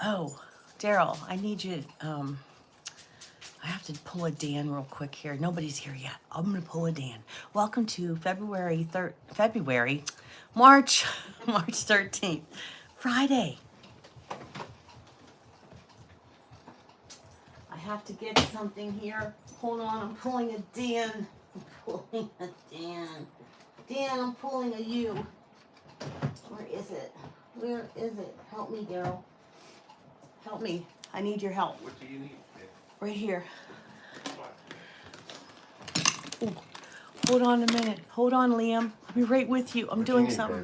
Oh, Daryl, I need you. I have to pull a Dan real quick here. Nobody's here yet. I'm gonna pull a Dan. Welcome to March, March 13th, Friday. I have to get something here. Hold on, I'm pulling a Dan. I'm pulling a Dan. Dan, I'm pulling a U. Where is it? Where is it? Help me, Daryl. Help me. I need your help. What do you need? Right here. Ooh. Hold on a minute. Hold on, Liam. I'll be right with you. I'm doing something.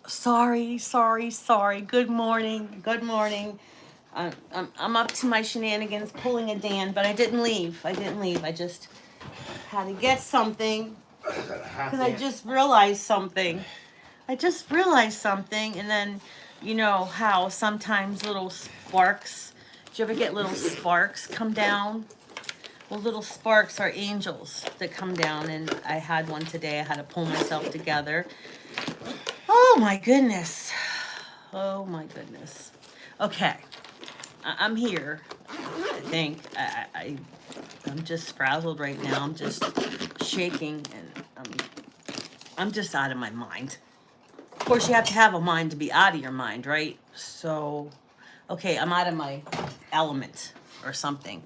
Sorry. Good morning. I'm up to my shenanigans pulling a Dan, but I didn't leave. I just had to get something because I just realized something. And then you know how sometimes little sparks. Do you ever get little sparks come down? Well, little sparks are angels that come down, and I had one today. I had to pull myself together. Oh my goodness. Okay, I'm here. I think I'm just frazzled right now. I'm just shaking, and I'm just out of my mind. Of course, you have to have a mind to be out of your mind, right? So, okay, I'm out of my element or something.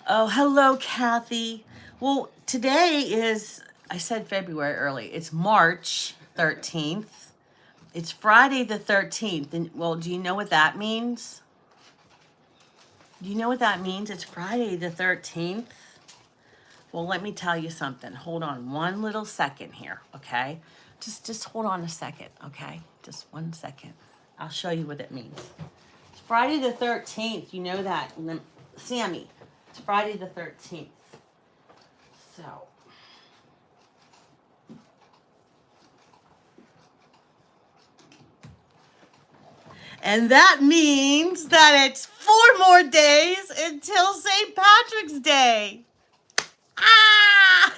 Oh, hello, Kathy. Well, today is, I said February early. It's March 13th. It's Friday the 13th. And, well, do you know what that means? Do you know what that means? It's Friday the 13th. Well, let me tell you something. Hold on one little second here, okay? Just hold on a second, okay? Just 1 second. I'll show you what it means. It's Friday the 13th. You know that, Sammy. It's Friday the 13th. So. And that means that it's 4 more days until St. Patrick's Day. Ah!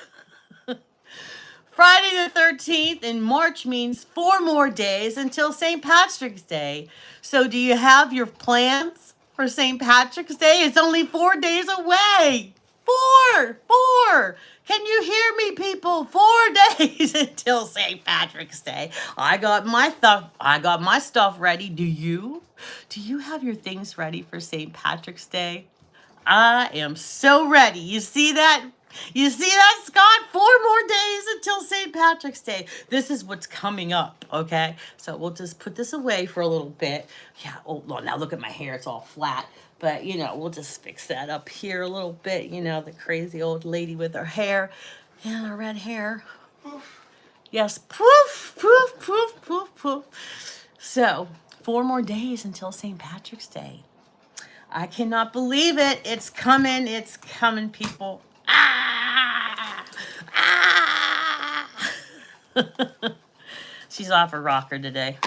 Friday the 13th in March means 4 more days until St. Patrick's Day. So do you have your plans for St. Patrick's Day? It's only 4 days away. 4. Can you hear me, people? 4 days until St. Patrick's Day. I got my stuff ready. Do you? Do you have your things ready for St. Patrick's Day? I am so ready. You see that? Scott? 4 more days until St. Patrick's Day. This is what's coming up, okay? So we'll just put this away for a little bit. Yeah, oh, well, now look at my hair. It's all flat. But, we'll just fix that up here a little bit. The crazy old lady with her hair and her red hair. Yes, poof. So, 4 more days until St. Patrick's Day. I cannot believe it. It's coming, people. Ah! She's off her rocker today.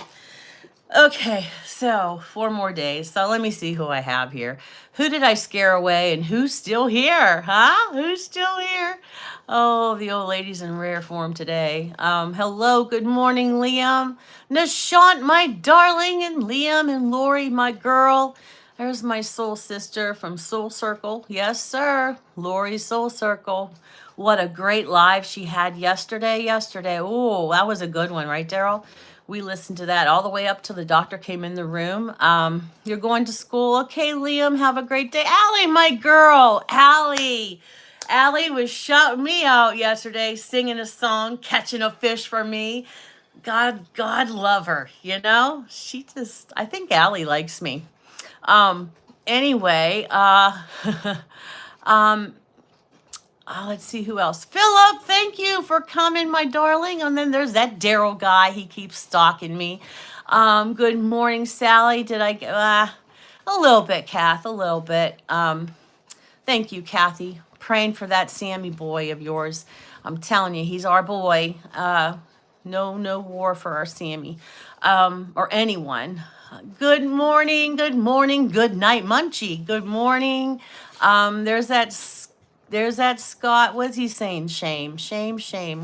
Okay, so 4 more days. So let me see who I have here. Who did I scare away and who's still here? Huh? Who's still here? Oh, the old lady's in rare form today. Hello, good morning, Liam. Nashant, my darling, and Liam and Lori, my girl. There's my soul sister from Soul Circle. Yes, sir. Lori's Soul Circle. What a great live she had yesterday. Oh, that was a good one, right, Daryl? We listened to that all the way up till the doctor came in the room. You're going to school. Okay, Liam, have a great day. Allie, my girl. Allie. Allie was shouting me out yesterday, singing a song, catching a fish for me. God love her, you know? I think Allie likes me. Anyway, let's see who else. Philip, thank you for coming, my darling. And then there's that Daryl guy. He keeps stalking me. Good morning, Sally. Did I get a little bit, Kath, a little bit. Thank you, Kathy. Praying for that Sammy boy of yours. I'm telling you, he's our boy. No war for our Sammy, or anyone. Good morning, good night, Munchie. Good morning. There's that Scott. What's he saying? Shame.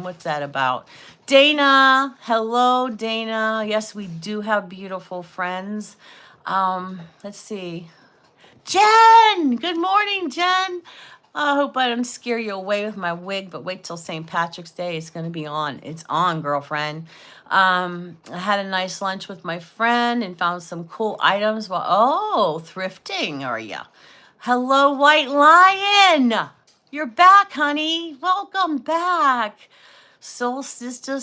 What's that about? Dana, hello, Dana. Yes, we do have beautiful friends. Let's see. Jen, good morning, Jen. I hope I don't scare you away with my wig, but wait till St. Patrick's Day. It's going to be on. It's on, girlfriend. I had a nice lunch with my friend and found some cool items. Well, thrifting, are ya? Hello, White Lion. You're back, honey. Welcome back. Soul sister.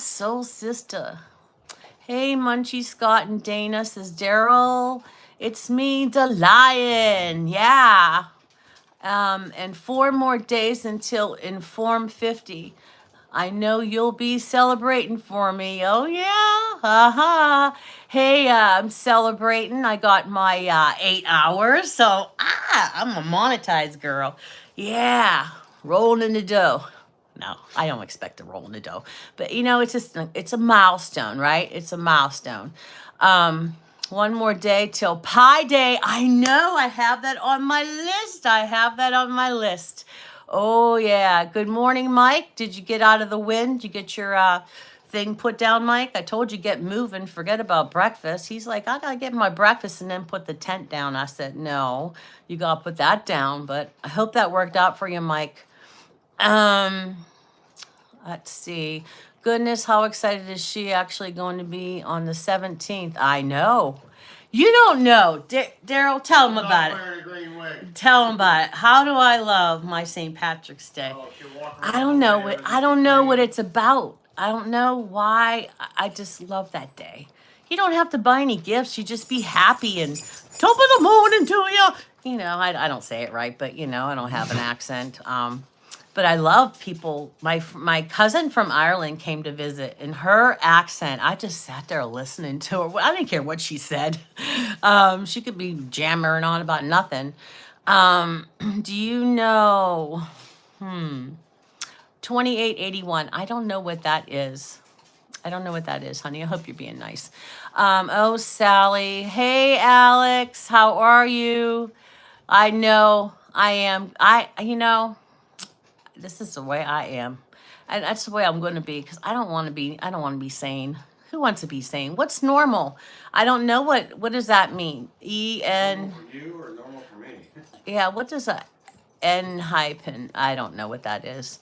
Hey, Munchie, Scott, and Dana, says Daryl. It's me, the lion. Yeah. And 4 more days until Inform 50. I know you'll be celebrating for me. Oh, yeah. Hey, I'm celebrating. I got my 8 hours. So, I'm a monetized girl. Yeah. Rolling in the dough. No, I don't expect to roll in the dough. But, it's a milestone, right? It's a milestone. 1 more day till Pi Day. I know, I have that on my list. Oh, yeah. Good morning, Mike. Did you get out of the wind? Did you get your thing put down, Mike? I told you get moving. Forget about breakfast. He's like, I got to get my breakfast and then put the tent down. I said, no, you got to put that down. But I hope that worked out for you, Mike. Let's see. Goodness, how excited is she actually going to be on the 17th? I know. You don't know. Daryl, tell him about it. Tell him about it. How do I love my St. Patrick's Day? I don't know what it's about. I don't know why. I just love that day. You don't have to buy any gifts. You just be happy and top of the morning to you. I don't say it right, but I don't have an accent. But I love people. My cousin from Ireland came to visit, and her accent, I just sat there listening to her. I didn't care what she said. She could be jammering on about nothing. Do you know? 2881. I don't know what that is. Honey. I hope you're being nice. Oh, Sally. Hey, Alex. How are you? I know I am. This is the way I am. And that's the way I'm going to be, because I don't want to be sane. Who wants to be sane? What's normal? I don't know what does that mean? E-N. Normal for you or normal for me? Yeah, what does that N-hyphen? I don't know what that is.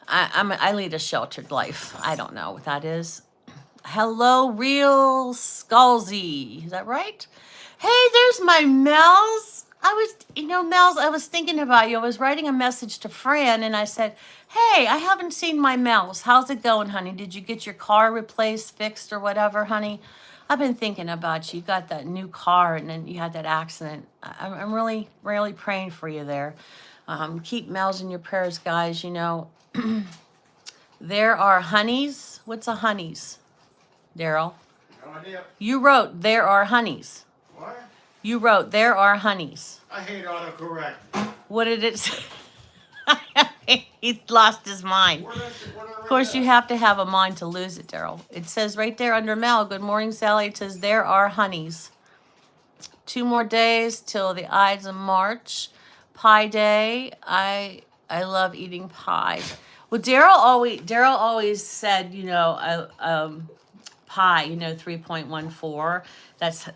I lead a sheltered life. I don't know what that is. Hello, Real Scalzi. Is that right? Hey, there's my Mel's. Mel's, I was thinking about you. I was writing a message to Fran, and I said, hey, I haven't seen my Mel's. How's it going, honey? Did you get your car replaced, fixed, or whatever, honey? I've been thinking about you. You got that new car, and then you had that accident. I'm really, really praying for you there. Keep Mel's in your prayers, guys. There are honeys. What's a honeys, Daryl? No idea. You wrote, there are honeys. What? You wrote, there are honeys. I hate autocorrect. What did it say? He lost his mind. Of course, you have to have a mind to lose it, Daryl. It says right there under Mel, good morning, Sally. It says, there are honeys. 2 more days till the Ides of March. Pie Day. I love eating pie. Well, Daryl always said, pi, 3.14. That's,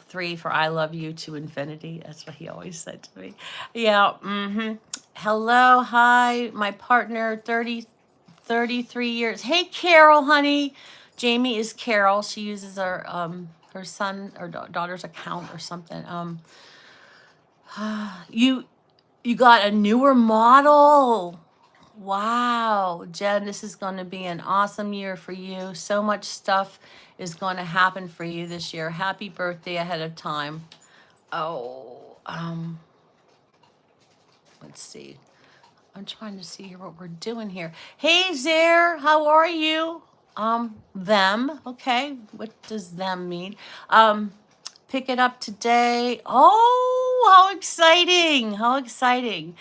3 for I love you to infinity. That's what he always said to me. Yeah. Hello. Hi. My partner, 33 years. Hey, Carol, honey. Jamie is Carol. She uses her son or daughter's account or something. You got a newer model. Wow, Jen, this is going to be an awesome year for you. So much stuff is going to happen for you this year. Happy birthday ahead of time. Oh, let's see. I'm trying to see here what we're doing here. Hey, Zare, how are you? Them. Okay, what does them mean? Pick it up today. Oh, how exciting! How exciting!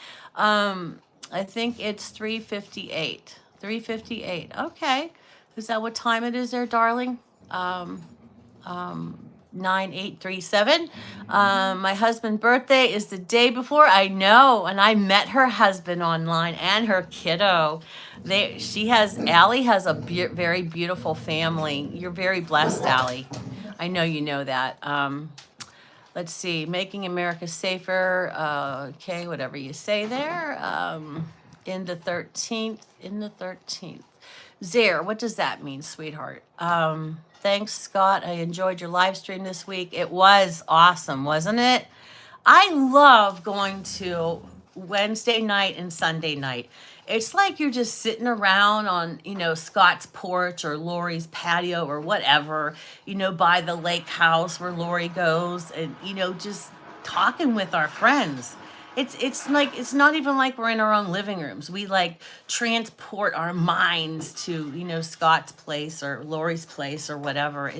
I think it's 3:58. 3:58. Okay, is that what time it is there, darling? 9837. My husband's birthday is the day before. I know, and I met her husband online and her kiddo. Allie has a very beautiful family. You're very blessed, Allie. I know you know that. Let's see, making America safer. Okay, whatever you say there. In the 13th. Zare, what does that mean, sweetheart? Thanks, Scott. I enjoyed your live stream this week. It was awesome, wasn't it? I love going to Wednesday night and Sunday night. It's like you're just sitting around on, Scott's porch or Lori's patio or whatever, by the lake house where Lori goes and, just talking with our friends. It's not even like we're in our own living rooms. We like transport our minds to, Scott's place or Lori's place or whatever.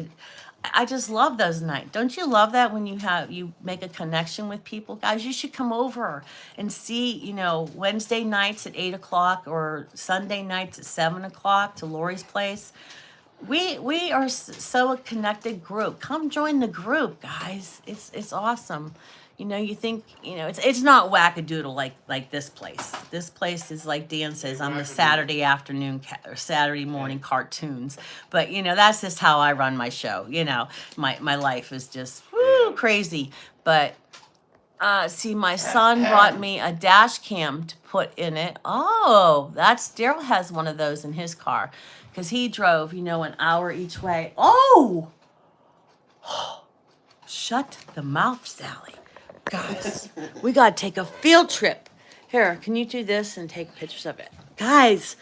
I just love those nights. Don't you love that when you make a connection with people? Guys, you should come over and see, Wednesday nights at 8 o'clock or Sunday nights at 7 o'clock to Lori's place. We are so a connected group. Come join the group, guys. It's awesome. You think, it's not wackadoodle like this place. This place is like Dan says, I'm the Saturday afternoon or Saturday morning cartoons. But, that's just how I run my show. My life is just crazy. But, see, my son brought me a dash cam to put in it. Oh, Daryl has one of those in his car because he drove, an hour each way. Oh, shut the mouth, Sally. Guys, we got to take a field trip. Here, can you do this and take pictures of it? Guys,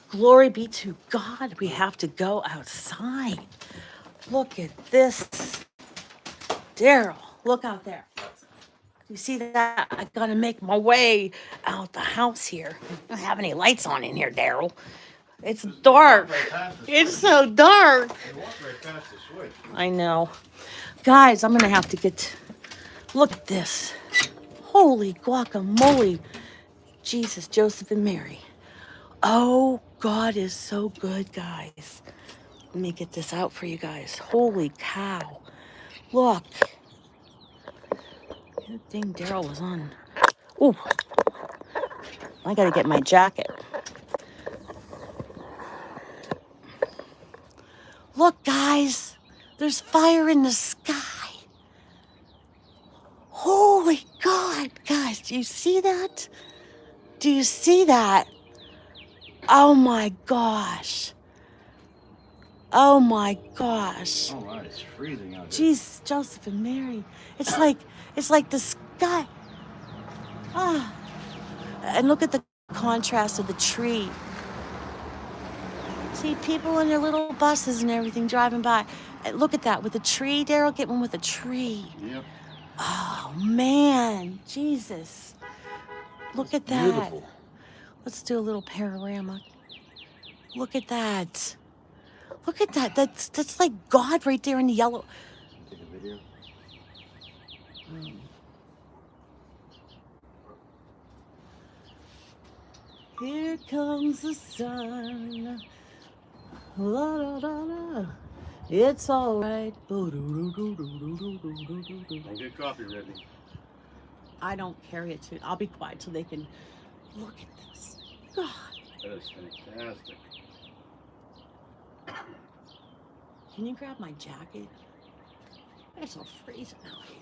glory be to God. We have to go outside. Look at this. Daryl, look out there. You see that? I got to make my way out the house here. I don't have any lights on in here, Daryl. It's dark. It's so dark. I know. Guys, I'm going to have to get... Look at this. Holy guacamole. Jesus, Joseph, and Mary. Oh, God is so good, guys. Let me get this out for you guys. Holy cow. Look. Good thing Daryl was on. Ooh. I got to get my jacket. Look, guys. There's fire in the sky. Holy God, guys, do you see that? Do you see that? Oh my gosh. Oh my gosh. Oh, right, it's freezing out here. Jesus, Joseph and Mary. It's like the sky. Ah. And look at the contrast of the tree. See, people in their little buses and everything driving by. And look at that with a tree, Daryl. Get one with a tree. Yep. Oh, man. Jesus. Look at that. Beautiful. Let's do a little panorama. Look at that. Look at that. That's like God right there in the yellow. Take a video. Here comes the sun. La, la, la, la. It's all right. Don't get coffee ready. I don't carry it to. I'll be quiet so they can look at this. God. That is fantastic. Can you grab my jacket? It's so freezing out here.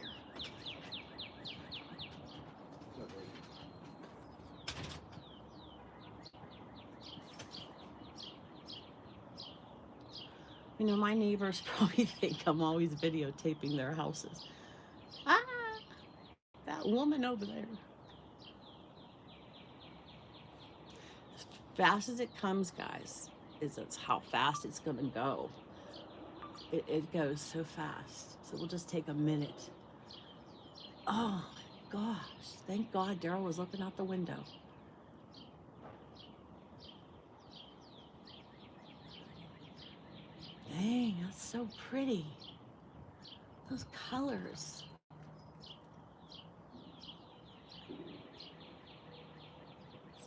You know, my neighbors probably think I'm always videotaping their houses. Ah, that woman over there. As fast as it comes, guys, it's how fast it's gonna go. It goes so fast. So we'll just take a minute. Oh my gosh. Thank God Daryl was looking out the window. Dang, that's so pretty. Those colors.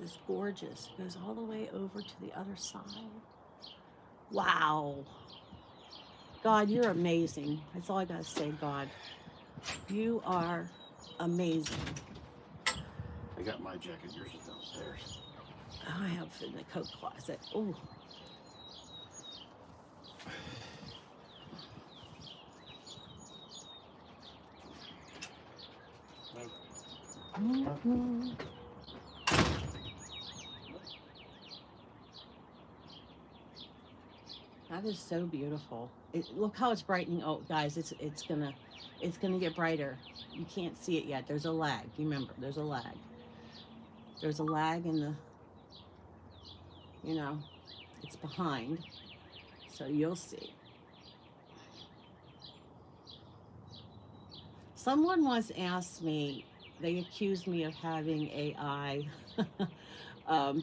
This is gorgeous. It goes all the way over to the other side. Wow. God, you're amazing. That's all I gotta say, God. You are amazing. I got my jacket. Yours is downstairs. I have it in the coat closet. Oh. Mm-hmm. That is so beautiful. Look how it's brightening. Oh, guys, it's gonna get brighter. You can't see it yet. There's a lag. Remember, there's a lag. There's a lag in the, you know, it's behind. So you'll see. Someone once asked me, they accused me of having AI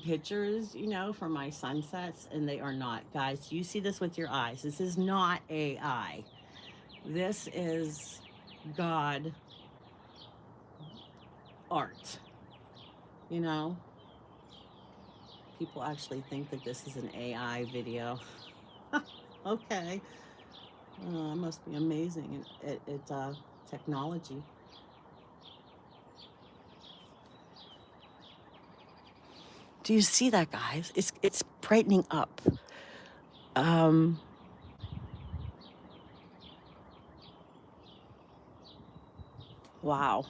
pictures, you know, for my sunsets, and they are not. Guys, you see this with your eyes. This is not AI. This is God art, you know? People actually think that this is an AI video. Okay. It must be amazing at technology. Do you see that, guys? It's brightening up. Um, wow.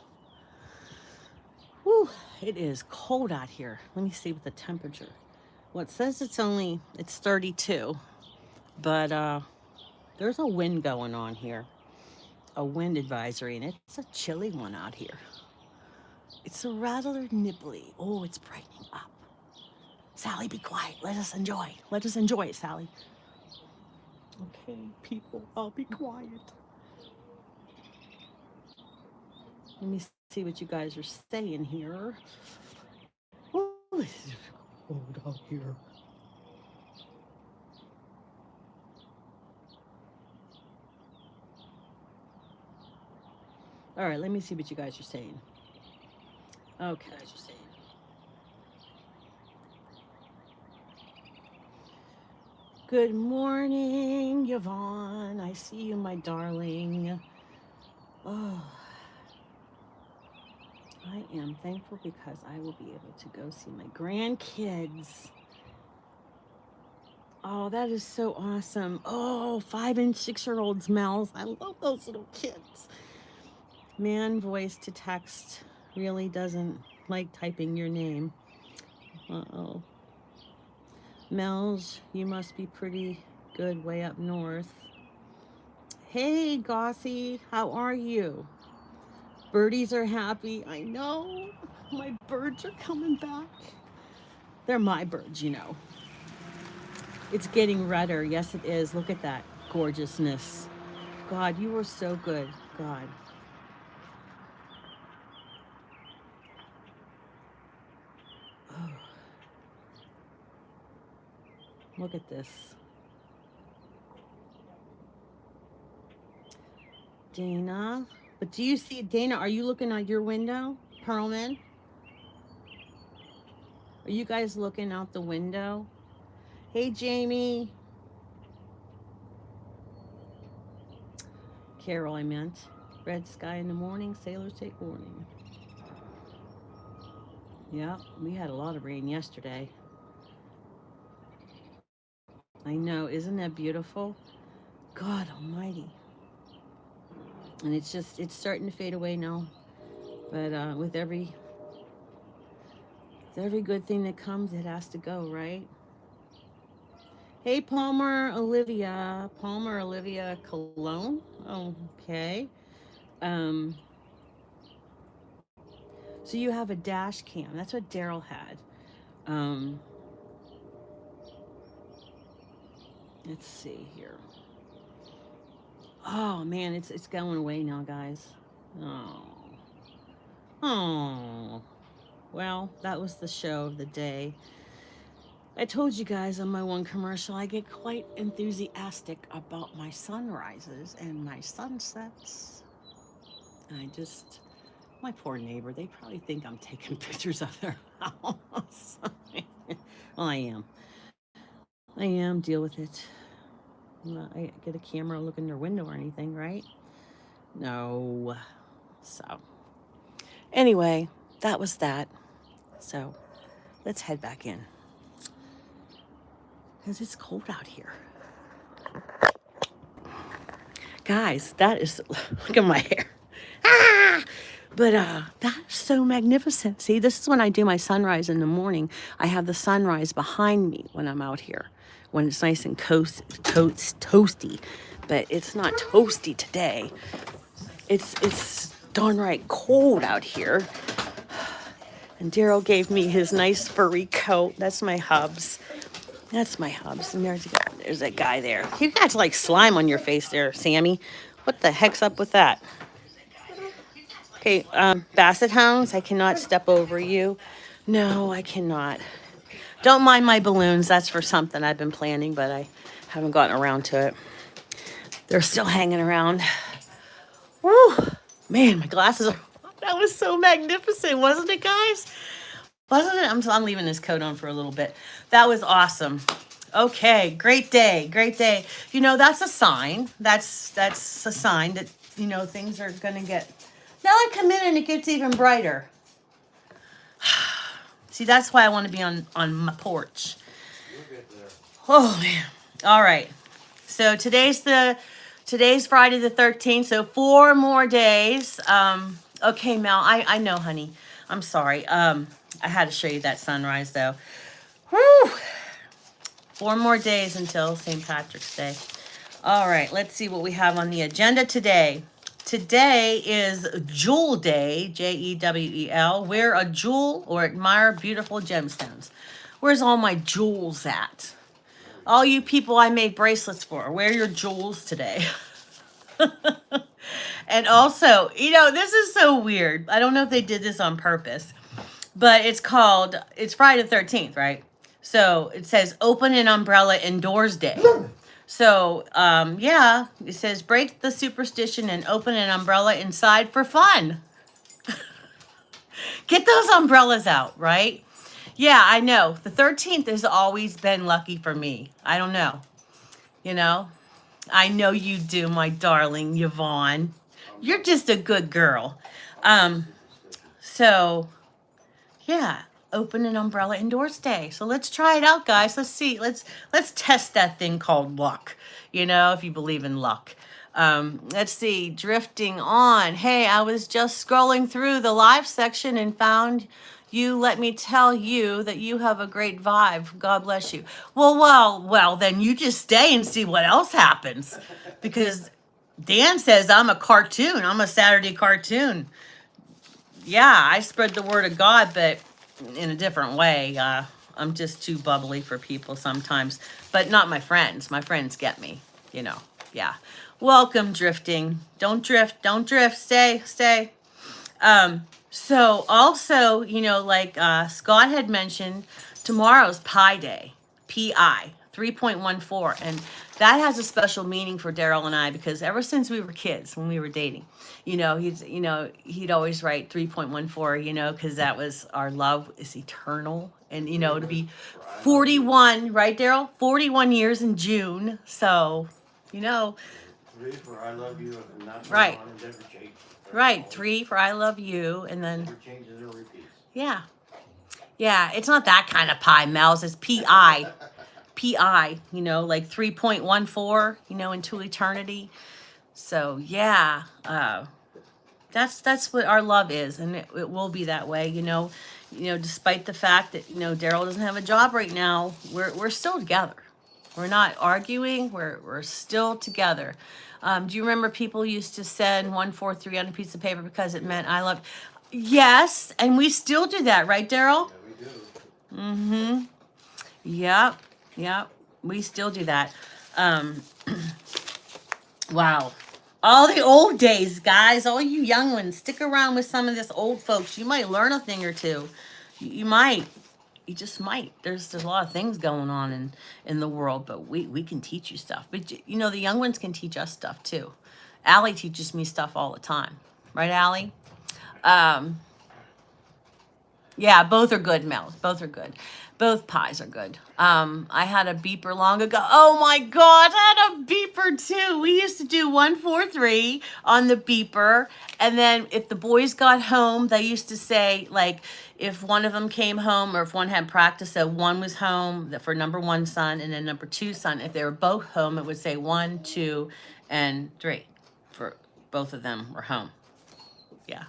Whew, it is cold out here. Let me see what the temperature. Well, it says it's 32, but there's a wind going on here. A wind advisory, and it's a chilly one out here. It's a rather nibbly. Oh, it's brightening up. Sally, be quiet. Let us enjoy. Let us enjoy it, Sally. Okay, people, I'll be quiet. Let me see what you guys are saying here. Oh, it's cold out here. All right, let me see what you guys are saying. Okay. Good morning, Yvonne. I see you, my darling. Oh, I am thankful because I will be able to go see my grandkids. Oh, that is so awesome. Oh, 5 and 6-year-olds, Mel's. I love those little kids. Man voice to text really doesn't like typing your name. Uh-oh. Mel's, you must be pretty good way up north. Hey, Gossy, how are you? Birdies are happy. I know. My birds are coming back. They're my birds, you know. It's getting redder. Yes, it is. Look at that gorgeousness. God, you are so good. God. Oh. Look at this. Dana. But do you see, Dana, are you looking out your window? Pearlman? Are you guys looking out the window? Hey, Jamie. Carol, I meant. Red sky in the morning, sailors take warning. Yeah, we had a lot of rain yesterday. I know, isn't that beautiful? God almighty. And it's starting to fade away now. But with every good thing that comes, it has to go, right? Hey, Palmer Olivia. Palmer Olivia Cologne. Oh, okay. Um, so you have a dash cam. That's what Daryl had. Um, let's see here. Oh man, it's going away now, guys. Oh. Oh. Well, that was the show of the day. I told you guys on my one commercial, I get quite enthusiastic about my sunrises and my sunsets. And I just, my poor neighbor, they probably think I'm taking pictures of their house. Well, I am. I am. Deal with it. I get a camera, look in their window or anything, right? No. So, anyway, that was that. So, let's head back in. Because it's cold out here. Guys, that is, look at my hair. Ah! But that's so magnificent. See, this is when I do my sunrise in the morning. I have the sunrise behind me when I'm out here, when it's nice and toasty. But it's not toasty today. It's darn right cold out here. And Daryl gave me his nice furry coat. That's my hubs. That's my hubs. And there's a guy there. You got like slime on your face there, Sammy. What the heck's up with that? Okay, Basset Hounds, I cannot step over you. No, I cannot. Don't mind my balloons. That's for something I've been planning, but I haven't gotten around to it. They're still hanging around. Woo! Man, my glasses are... That was so magnificent, wasn't it, guys? Wasn't it? I'm leaving this coat on for a little bit. That was awesome. Okay, great day, great day. You know, that's a sign. That's a sign that, you know, things are going to get... Now I come in and it gets even brighter. See, that's why I want to be on my porch. Oh, man. All right. So today's Friday the 13th, so 4 more days. Okay, Mel, I know, honey. I'm sorry. I had to show you that sunrise, though. Whew. 4 more days until St. Patrick's Day. All right, let's see what we have on the agenda today. Today is Jewel Day, Jewel. Wear a jewel or admire beautiful gemstones. Where's all my jewels at? All you people I made bracelets for, wear your jewels today. And also, you know, this is so weird. I don't know if they did this on purpose, but it's Friday the 13th, right? So it says open an umbrella indoors day. So, yeah, it says break the superstition and open an umbrella inside for fun. Get those umbrellas out, right? Yeah, I know. The 13th has always been lucky for me. I don't know. You know? I know you do, my darling Yvonne. You're just a good girl. So, yeah, open an umbrella indoors day. So let's try it out, guys. Let's see. Let's test that thing called luck. You know, if you believe in luck. Let's see. Drifting on. Hey, I was just scrolling through the live section and found you. Let me tell you that you have a great vibe. God bless you. Well, then you just stay and see what else happens. Because Dan says I'm a cartoon. I'm a Saturday cartoon. Yeah, I spread the word of God, but in a different way. I'm just too bubbly for people sometimes, but not my friends. My friends get me, you know. Yeah. Welcome, drifting. Don't drift. Stay. So also, you know, like Scott had mentioned, tomorrow's Pi Day, Pi 3.14, and that has a special meaning for Daryl and I because ever since we were kids, when we were dating, he'd always write 3.14, you know, because that was our love is eternal, and you know, to be 41, right, Daryl? 41 years in June, so you know. 3 for I love you and not right. On and never change. Right, 3 for I love you, and then never changes or repeats. Yeah, it's not that kind of pie, Mel's. It's Pi. PI, you know, like 3.14, you know, into eternity. So yeah, that's what our love is, and it will be that way, you know. Despite the fact that, you know, Daryl doesn't have a job right now, we're still together. We're not arguing. We're still together. Do you remember people used to send 143 on a piece of paper because it meant I love? Yes, and we still do that, right, Daryl? Yeah, we do. Mm-hmm. Yep. Yep. We still do that. Um, wow. All the old days, guys. All you young ones, stick around with some of this old folks. You might learn a thing or two. You might. You just might. There's a lot of things going on in the world, but we can teach you stuff. But you know, the young ones can teach us stuff too. Allie teaches me stuff all the time, right, Allie? Um, yeah, both are good, Mel. Both are good. Both pies are good. I had a beeper long ago. Oh my God, I had a beeper too. We used to do 143 on the beeper. And then if the boys got home, they used to say, like, if one of them came home or if one had practice, so one was home for number one son and then number two son. If they were both home, it would say 1, 2, and 3 for both of them were home. Yeah.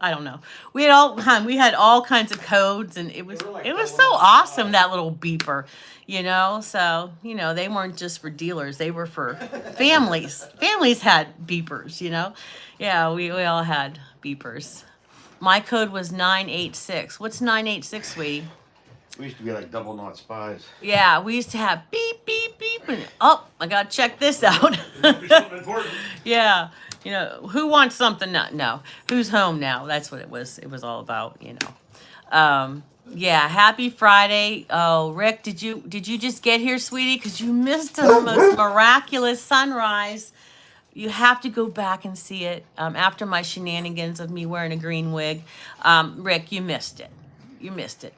I don't know. We had all kinds of codes, and it was so awesome, that little beeper, you know. So, you know, they weren't just for dealers; they were for families. Families had beepers, you know. Yeah, we all had beepers. My code was 986. What's 986, sweetie? We used to be like double knot spies. Yeah, we used to have beep beep beep, and oh, I gotta check this out. Yeah. You know, who wants something? No. Who's home now? That's what it was. It was all about, you know. Yeah, happy Friday. Oh, Rick, did you just get here, sweetie? Because you missed the most miraculous sunrise. You have to go back and see it after my shenanigans of me wearing a green wig. Rick, you missed it. You missed it.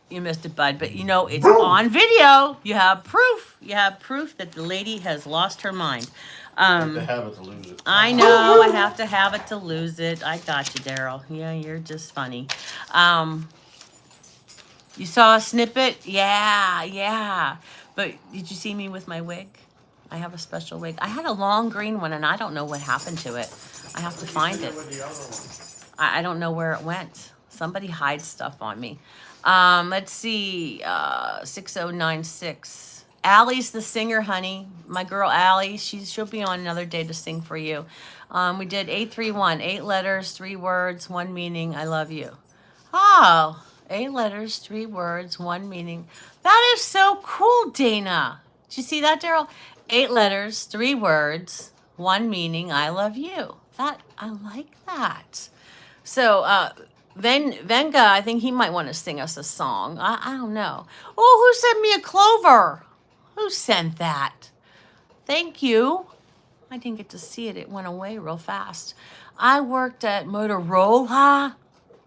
You missed it, bud. But, you know, it's on video. You have proof. You have proof that the lady has lost her mind. I have to have it to lose it. I know. I have to have it to lose it. I got you, Daryl. Yeah, you're just funny. You saw a snippet? Yeah. But did you see me with my wig? I have a special wig. I had a long green one, and I don't know what happened to it. I have to find it. I don't know where it went. Somebody hides stuff on me. Let's see. 6096. Allie's the singer, honey. My girl Allie, she'll be on another day to sing for you. We did 831, 8 letters, 3 words, 1 meaning, I love you. Oh, 8 letters, 3 words, 1 meaning. That is so cool, Dana. Did you see that, Daryl? 8 letters, 3 words, 1 meaning, I love you. I like that. So, Venga, I think he might want to sing us a song. I don't know. Oh, who sent me a clover? Who sent that? Thank you. I didn't get to see it. It went away real fast. I worked at Motorola.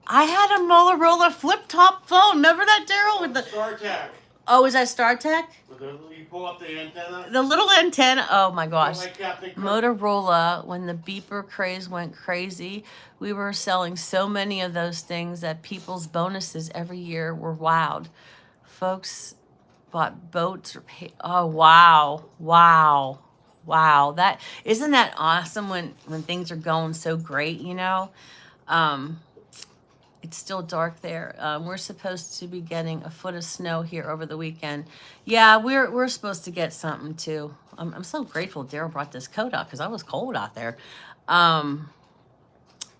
I had a Motorola flip-top phone. Remember that, Daryl? With the StarTAC. Oh, is that StarTAC? You pull up the antenna. The little antenna. Oh my gosh. Like Captain Cook. Motorola, when the beeper craze went crazy, we were selling so many of those things that people's bonuses every year were wowed. Folks bought boats or oh wow. That isn't that awesome when things are going so great, you know. It's still dark there. We're supposed to be getting a foot of snow here over the weekend. Yeah, we're supposed to get something too. I'm so grateful Daryl brought this coat out because I was cold out there.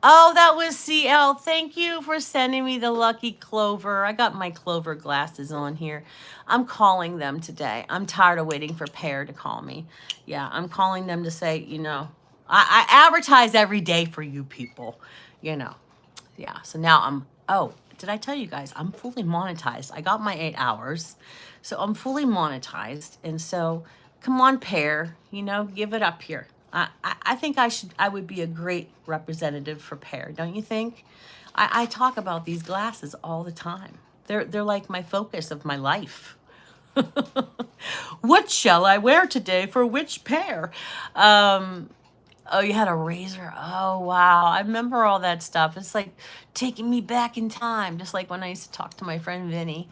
Oh, that was CL. Thank you for sending me the lucky clover. I got my clover glasses on here. I'm calling them today. I'm tired of waiting for Pear to call me. Yeah, I'm calling them to say, you know, I advertise every day for you people, you know. Yeah, so now oh, did I tell you guys, I'm fully monetized. I got my 8 hours, so I'm fully monetized. And so, come on, Pear, you know, give it up here. I think I would be a great representative for Pear, don't you think? I talk about these glasses all the time. They're like my focus of my life. What shall I wear today for which pair? Oh, you had a razor. Oh, wow. I remember all that stuff. It's like taking me back in time, just like when I used to talk to my friend Vinny.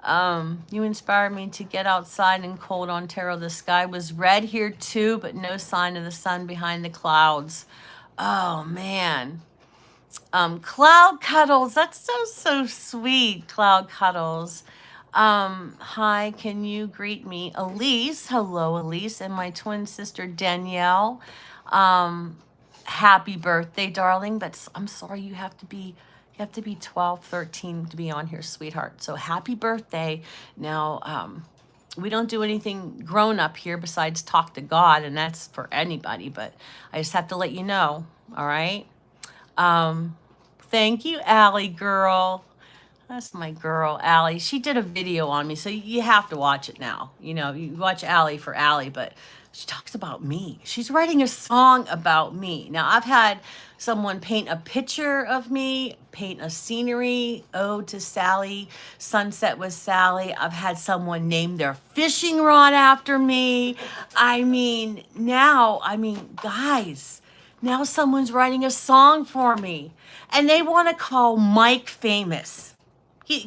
You inspired me to get outside in cold Ontario. The sky was red here too, but no sign of the sun behind the clouds. Oh, man. Cloud Cuddles. That's so sweet. Cloud Cuddles. Hi, can you greet me? Elise. Hello, Elise. And my twin sister, Danielle. Happy birthday, darling. But I'm sorry, you have to be 12, 13 to be on here, sweetheart. So happy birthday. Now, we don't do anything grown up here besides talk to God, and that's for anybody, but I just have to let you know, all right? Thank you, Allie girl. That's my girl, Allie. She did a video on me, so you have to watch it now. You know, you watch Allie for Allie, but she talks about me. She's writing a song about me. Now, I've had someone paint a picture of me, paint a scenery, ode to Sally, sunset with Sally. I've had someone name their fishing rod after me. Guys, now someone's writing a song for me, and they want to call Mike famous.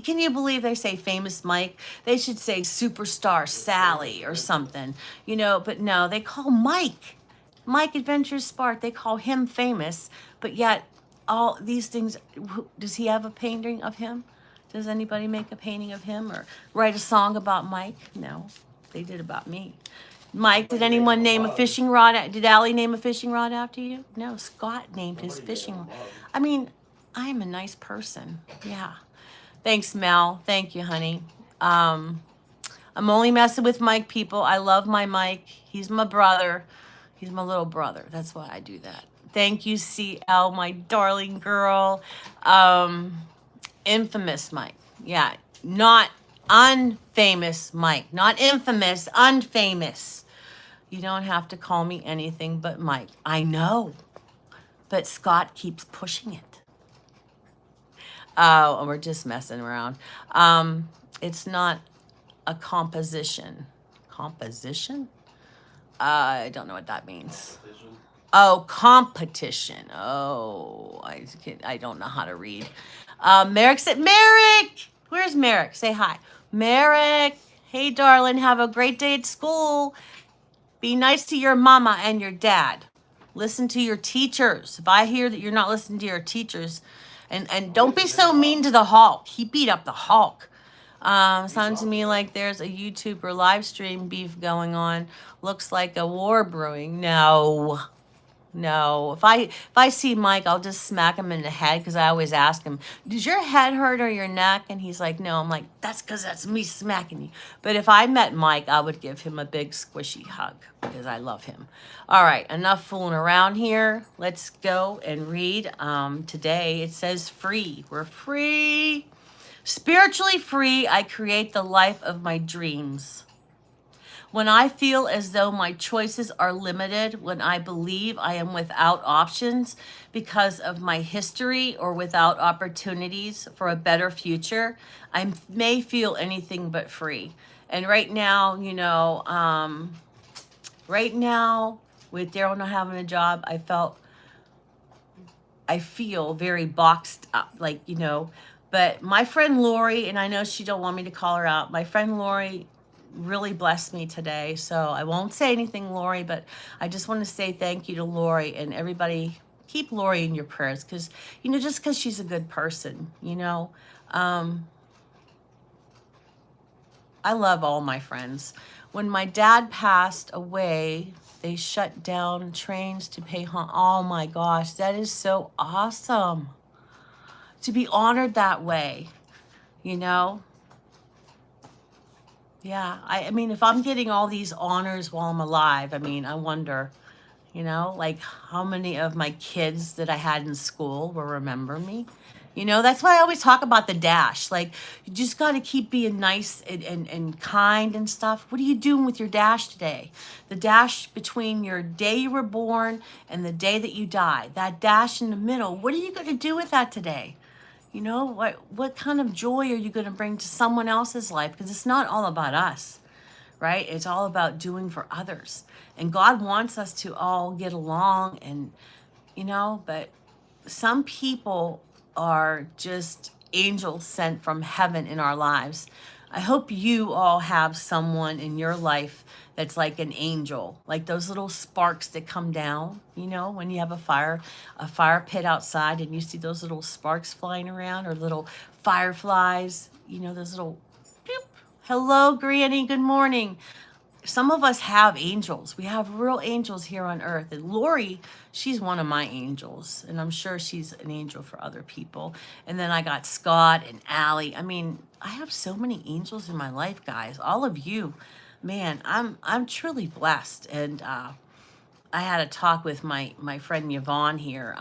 Can you believe they say famous Mike? They should say superstar Sally or something, you know, but no, they call Mike Adventures Spark. They call him famous, but yet all these things, does he have a painting of him? Does anybody make a painting of him or write a song about Mike? No, they did about me. Mike, did anyone name a fishing rod? Did Allie name a fishing rod after you? No, Scott named his fishing rod. I mean, I am a nice person. Yeah. Thanks, Mel. Thank you, honey. I'm only messing with Mike, people. I love my Mike. He's my brother. He's my little brother. That's why I do that. Thank you, CL, my darling girl. Infamous Mike. Yeah, not unfamous Mike. Not infamous, unfamous. You don't have to call me anything but Mike. I know, but Scott keeps pushing it. Oh, we're just messing around. It's not a composition. Composition? I don't know what that means. Oh, competition. Oh, I don't know how to read. Merrick said, Merrick! Where's Merrick? Say hi. Merrick, hey, darling, have a great day at school. Be nice to your mama and your dad. Listen to your teachers. If I hear that you're not listening to your teachers, and don't be so mean to the Hulk. He beat up the Hulk. Sounds to me like there's a YouTuber live stream beef going on. Looks like a war brewing. No. If I see Mike, I'll just smack him in the head because I always ask him, does your head hurt or your neck? And he's like, no. I'm like, that's because that's me smacking you. But if I met Mike, I would give him a big squishy hug because I love him. All right, enough fooling around here. Let's go and read. Today it says free. We're free. Spiritually free, I create the life of my dreams. When I feel as though my choices are limited, when I believe I am without options because of my history or without opportunities for a better future, I may feel anything but free. And right now, with Daryl not having a job, I feel very boxed up, but my friend Lori, and I know she don't want me to call her out, my friend Lori really blessed me today. So I won't say anything, Lori, but I just want to say thank you to Lori, and everybody keep Lori in your prayers because, just because she's a good person, I love all my friends. When my dad passed away, they shut down trains to pay home. Oh my gosh, that is so awesome to be honored that way, Yeah, I mean, if I'm getting all these honors while I'm alive, I wonder, like how many of my kids that I had in school will remember me. That's why I always talk about the dash. Like, you just got to keep being nice and kind and stuff. What are you doing with your dash today? The dash between your day you were born and the day that you die. That dash in the middle, what are you going to do with that today? What kind of joy are you going to bring to someone else's life? Because it's not all about us, right? It's all about doing for others. And God wants us to all get along and, but some people are just angels sent from heaven in our lives. I hope you all have someone in your life that's like an angel, like those little sparks that come down, when you have a fire pit outside and you see those little sparks flying around, or little fireflies, those little, beep. Hello, Granny, good morning. Some of us have angels. We have real angels here on earth. And Lori, she's one of my angels. And I'm sure she's an angel for other people. And then I got Scott and Allie. I mean, I have so many angels in my life, guys. All of you. Man, I'm truly blessed. And I had a talk with my friend Yvonne here.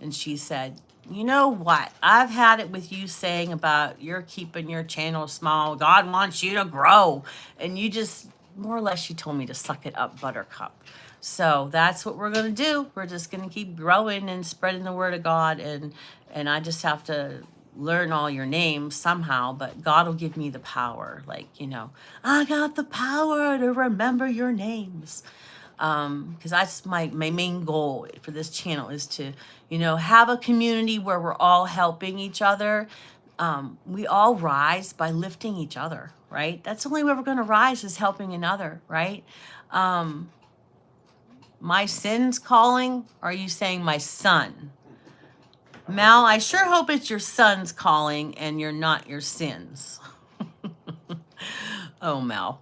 And she said, you know what? I've had it with you saying about you're keeping your channel small. God wants you to grow. And you just, more or less, she told me to suck it up, Buttercup. So that's what we're going to do. We're just going to keep growing and spreading the word of God. And I just have to learn all your names somehow, but God will give me the power. Like, I got the power to remember your names. Because that's my main goal for this channel is to, have a community where we're all helping each other. We all rise by lifting each other, right? That's the only way we're going to rise, is helping another, right? My sin's calling? Or are you saying my son? Mal, I sure hope it's your son's calling and you're not your sins. Oh, Mal.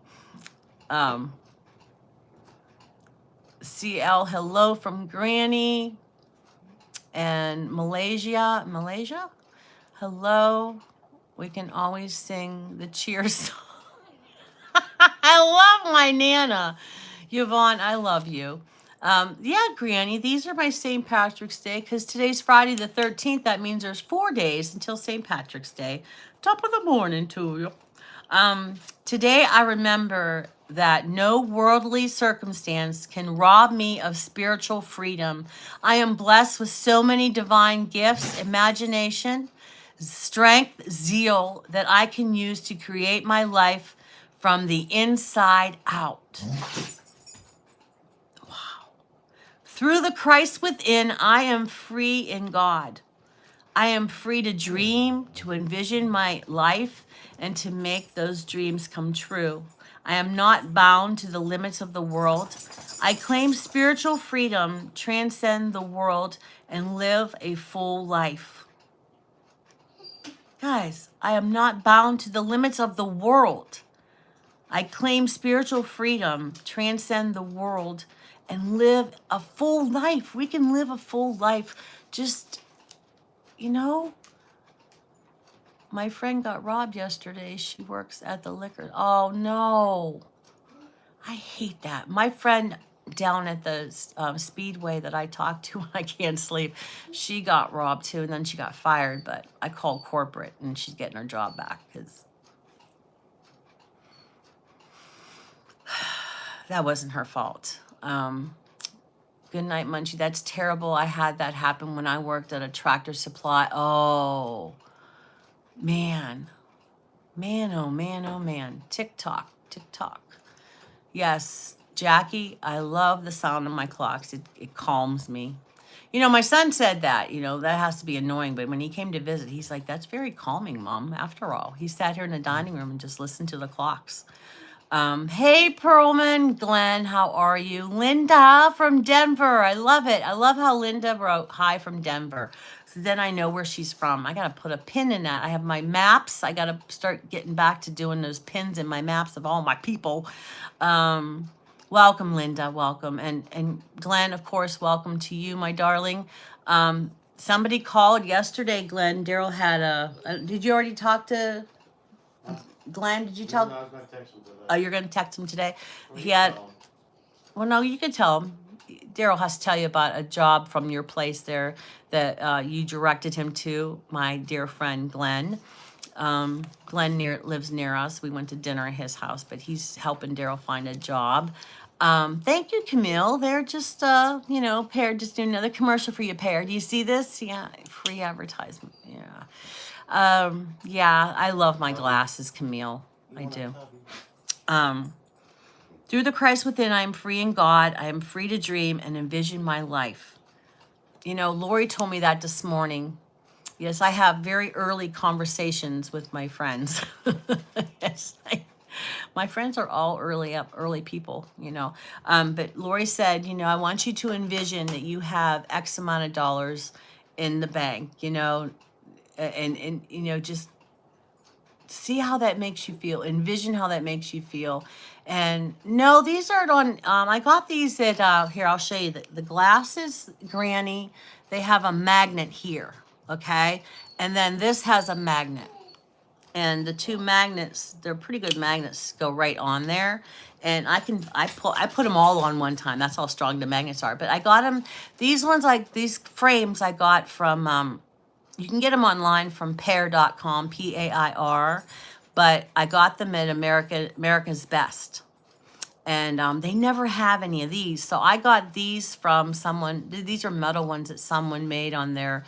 CL, hello from Granny. And Malaysia, hello. We can always sing the cheer song. I love my Nana. Yvonne, I love you. Yeah, Granny, these are my St. Patrick's Day, because today's Friday the 13th. That means there's 4 days until St. Patrick's Day. Top of the morning to you. Today I remember that no worldly circumstance can rob me of spiritual freedom. I am blessed with so many divine gifts, imagination, strength, zeal that I can use to create my life from the inside out. Wow. Through the Christ within, I am free in God. I am free to dream, to envision my life, and to make those dreams come true. I am not bound to the limits of the world. I claim spiritual freedom, transcend the world, and live a full life. Guys, I am not bound to the limits of the world. I claim spiritual freedom, transcend the world, and live a full life. We can live a full life. Just, my friend got robbed yesterday. She works at the liquor. Oh, no. I hate that. My friend down at the Speedway that I talked to when I can't sleep, she got robbed too, and then she got fired. But I called corporate, and she's getting her job back because that wasn't her fault. Good night, Munchie. That's terrible. I had that happen when I worked at a Tractor Supply. Oh, man. Man, oh, man, oh, man. TikTok. Yes, Jackie, I love the sound of my clocks. It calms me. My son said that, that has to be annoying. But when he came to visit, he's like, that's very calming, Mom, after all. He sat here in the dining room and just listened to the clocks. Hey, Perlman, Glenn, how are you? Linda from Denver. I love it. I love how Linda wrote hi from Denver. So then I know where she's from. I got to put a pin in that. I have my maps. I got to start getting back to doing those pins in my maps of all my people. Welcome, Linda. Welcome. And Glenn, of course, welcome to you, my darling. Somebody called yesterday, Glenn. Daryl had did you already talk to Glenn? Did you tell? No, I was going to text him today. Oh, you're going to text him today? Well, He had, tell him. well, no, you can tell him. Daryl has to tell you about a job from your place there that you directed him to, my dear friend Glenn. Glenn lives near us. We went to dinner at his house, but he's helping Daryl find a job. Thank you, Camille. They're just, Pear, just doing another commercial for you, Pear. Do you see this? Yeah, free advertisement. Yeah. Yeah, I love my glasses, Camille. I do. Through the Christ within, I am free in God. I am free to dream and envision my life. You know, Lori told me that this morning. Yes, I have very early conversations with my friends. Yes, my friends are all early people, you know. But Lori said, you know, I want you to envision that you have X amount of dollars in the bank, you know, and you know, just see how that makes you feel. Envision how that makes you feel. And no, these aren't on. I got these at here. I'll show you the glasses, Granny. They have a magnet here, okay, and then this has a magnet. And the two magnets, they're pretty good magnets, go right on there. And I put them all on one time. That's how strong the magnets are. But I got them, these ones, like these frames I got from, you can get them online from pair.com, Pair, but I got them at America's Best. And they never have any of these. So I got these from someone, these are metal ones that someone made on their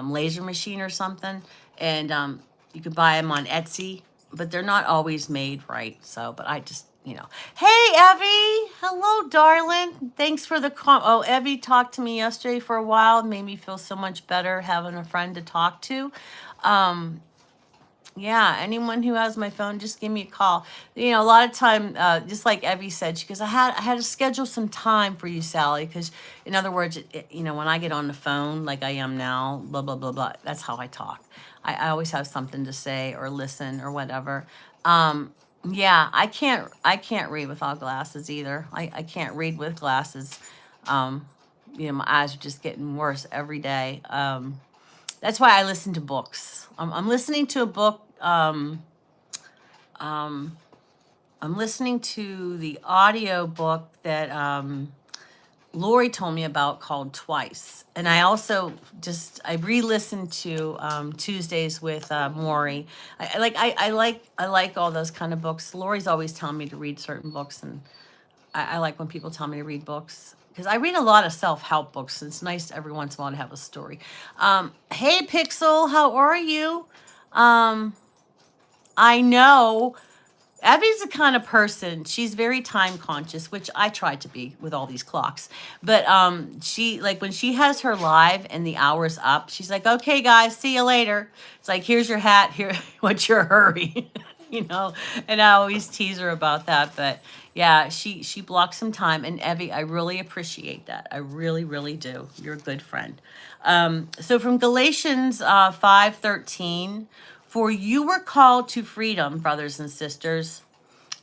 laser machine or something. And you can buy them on Etsy, but they're not always made right. So, but I just, you know. Hey, Evie. Hello, darling. Thanks for the oh, Evie talked to me yesterday for a while. Made me feel so much better having a friend to talk to. Yeah, anyone who has my phone, just give me a call. You know, a lot of time, just like Evie said, she goes, I had to schedule some time for you, Sally, because in other words, you know, when I get on the phone like I am now, blah, blah, blah, blah, that's how I talk. I always have something to say or listen or whatever. Yeah, I can't read without glasses either. I can't read with glasses. You know, my eyes are just getting worse every day. That's why I listen to books. I'm listening to a book. I'm listening to the audio book that Lori told me about called Twice. And I also I re-listened to Tuesdays with Maury. I like all those kind of books. Lori's always telling me to read certain books, and I like when people tell me to read books because I read a lot of self-help books. It's nice every once in a while to have a story. Hey, Pixel, how are you? I know Abby's the kind of person, she's very time conscious, which I try to be with all these clocks. But she, like, when she has her live and the hour's up, she's like, okay, guys, see you later. It's like, here's your hat. Here, what's your hurry? You know, and I always tease her about that. But yeah, she blocks some time. And Evie, I really appreciate that. I really, really do. You're a good friend. So from Galatians 5:13, for you were called to freedom, brothers and sisters.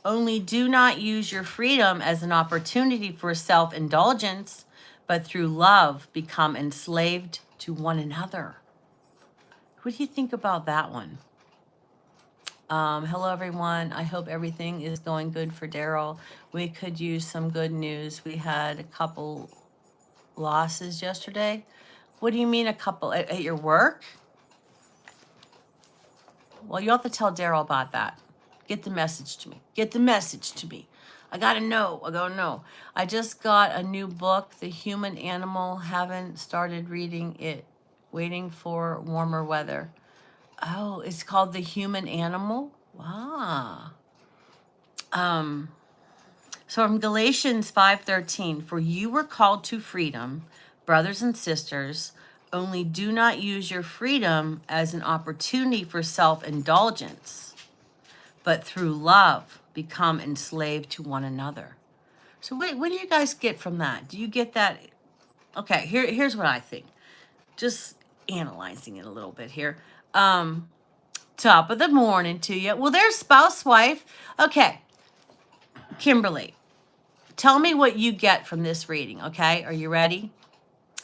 Only do not use your freedom as an opportunity for self-indulgence, but through love become enslaved to one another. What do you think about that one? Hello, everyone. I hope everything is going good for Daryl. We could use some good news. We had a couple losses yesterday. What do you mean a couple? At your work? Well, you have to tell Daryl about that. Get the message to me. Get the message to me. I gotta know. I gotta know. I just got a new book, The Human Animal. Haven't started reading it. Waiting for warmer weather. Oh, it's called The Human Animal? Wow. So from Galatians 5:13, for you were called to freedom, brothers and sisters, only do not use your freedom as an opportunity for self-indulgence, but through love become enslaved to one another. So what do you guys get from that? Do you get that? Okay, here's what I think. Just analyzing it a little bit here. Top of the morning to you. Well, there's spouse, wife. Okay, Kimberly, tell me what you get from this reading, okay? Are you ready?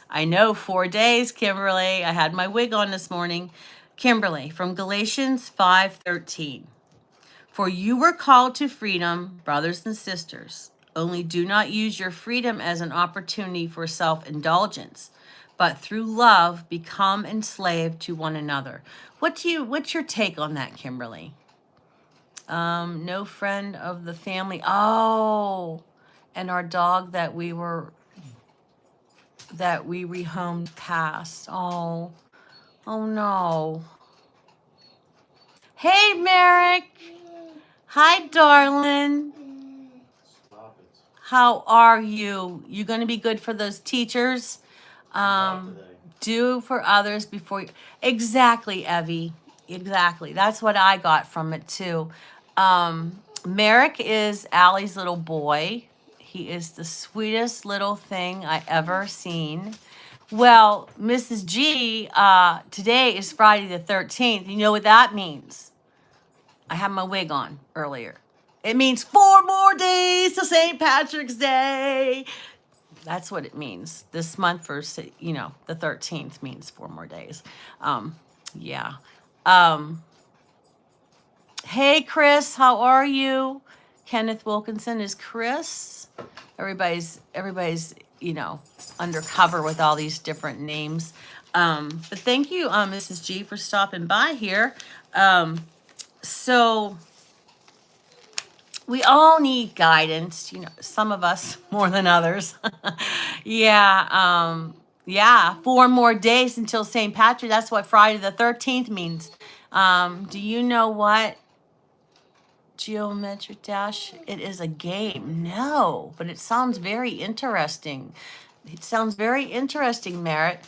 I know, 4 days, Kimberly. I had my wig on this morning. Kimberly, from Galatians 5:13. For you were called to freedom, brothers and sisters. Only do not use your freedom as an opportunity for self-indulgence, but through love become enslaved to one another. What's your take on that, Kimberly? No friend of the family. Oh, and our dog that we rehomed passed. Oh no. Hey, Merrick. Hi, darling. Stop it. How are you? You going to be good for those teachers? Not Um, today. do for others before you. Exactly, Evie. Exactly. That's what I got from it too. Merrick is Allie's little boy. He is the sweetest little thing I ever seen. Well, Mrs. G, today is Friday the 13th. You know what that means? I had my wig on earlier. It means 4 more days to St. Patrick's Day. That's what it means. This month for, the 13th means 4 more days. Yeah. Um, hey, Chris, how are you? Kenneth Wilkinson is Chris. Everybody's, undercover with all these different names. But thank you, Mrs. G, for stopping by here. So we all need guidance, some of us more than others. Yeah, 4 more days until St. Patrick. That's what Friday the 13th means. Do you know what geometric dash? It is a game. No, but it sounds very interesting. It sounds very interesting, Merritt.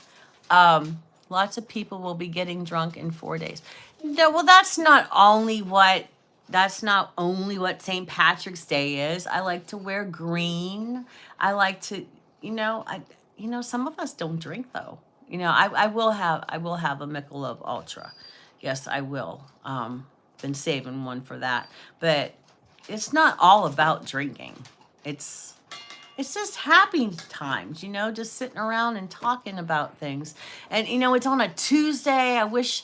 Lots of people will be getting drunk in 4 days. No, well, that's not only what St. Patrick's Day is. I like to wear green. I like to, some of us don't drink though. I will have a Michelob Ultra. Yes, I will. Been saving one for that. But it's not all about drinking. It's just happy times, just sitting around and talking about things. And it's on a Tuesday. I wish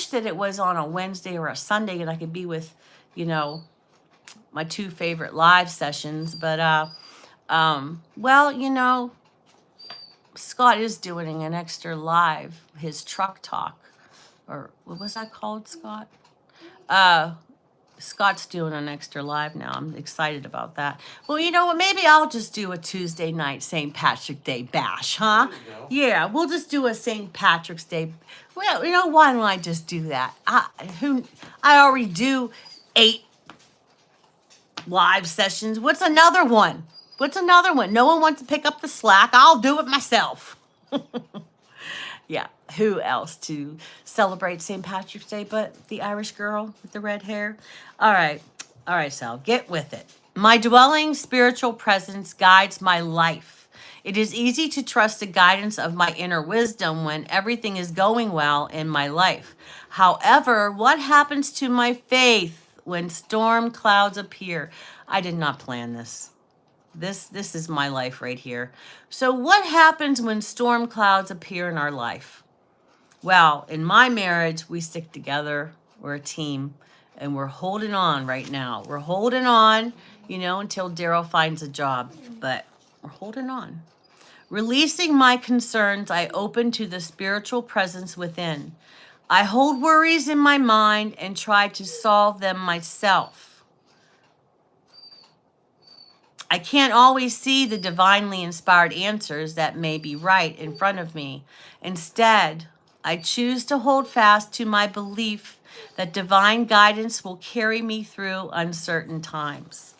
that it was on a Wednesday or a Sunday and I could be with, my 2 favorite live sessions. But well, Scott is doing an extra live, his truck talk. Or what was that called, Scott? Scott's doing an extra live now. I'm excited about that. Well, you know what? Maybe I'll just do a Tuesday night St. Patrick's Day bash, huh? There you go. Yeah, we'll just do a St. Patrick's Day. Well, why don't I just do that? I already do 8 live sessions. What's another one? No one wants to pick up the slack. I'll do it myself. Yeah, who else to celebrate St. Patrick's Day but the Irish girl with the red hair? All right, Sal, get with it. My dwelling spiritual presence guides my life. It is easy to trust the guidance of my inner wisdom when everything is going well in my life. However, what happens to my faith when storm clouds appear? I did not plan this. This is my life right here. So what happens when storm clouds appear in our life? Well, in my marriage, we stick together. We're a team, and we're holding on right now. We're holding on, until Daryl finds a job, but we're holding on. Releasing my concerns, I open to the spiritual presence within. I hold worries in my mind and try to solve them myself. I can't always see the divinely inspired answers that may be right in front of me. Instead, I choose to hold fast to my belief that divine guidance will carry me through uncertain times.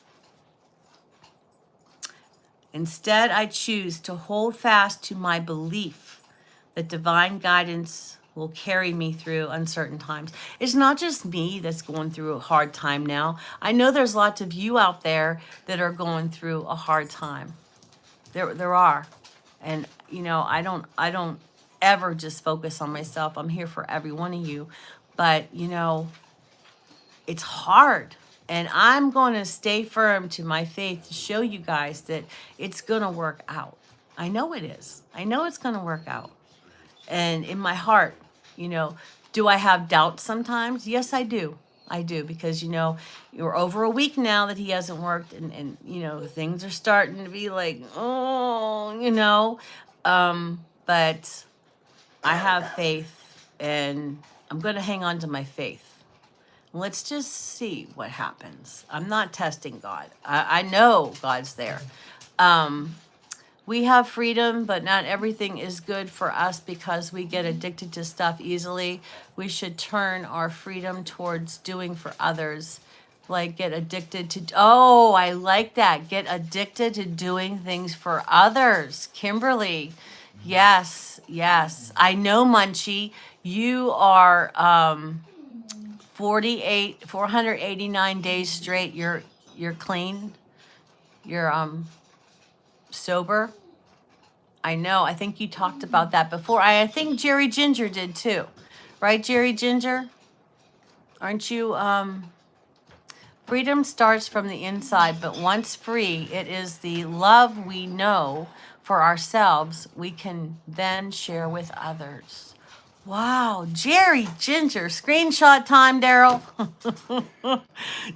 Instead, I choose to hold fast to my belief that divine guidance will carry me through uncertain times. It's not just me that's going through a hard time now. I know there's lots of you out there that are going through a hard time. There are. And I don't ever just focus on myself. I'm here for every one of you. But it's hard. And I'm going to stay firm to my faith to show you guys that it's going to work out. I know it is. I know it's going to work out. And in my heart, do I have doubts sometimes? Yes, I do. I do, because, you're over a week now that he hasn't worked and things are starting to be like, but I have faith and I'm going to hang on to my faith. Let's just see what happens. I'm not testing God. I know God's there. We have freedom, but not everything is good for us because we get addicted to stuff easily. We should turn our freedom towards doing for others Like get addicted to, oh, I like that. Get addicted to doing things for others. Kimberly, yes, yes. I know, Munchie, you are 489 days straight. You're clean. You're sober. I know. I think you talked about that before. I think Jerry Ginger did too. Right, Jerry Ginger? Aren't you freedom starts from the inside, but once free, it is the love we know for ourselves we can then share with others. Wow, Jerry Ginger, screenshot time, Daryl.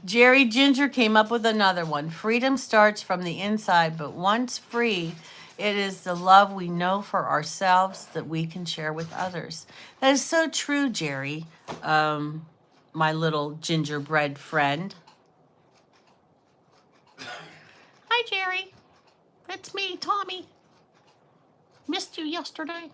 Jerry Ginger came up with another one. Freedom starts from the inside, but once free, it is the love we know for ourselves that we can share with others. That is so true, Jerry, my little gingerbread friend. Hi, Jerry. It's me, Tommy. Missed you yesterday.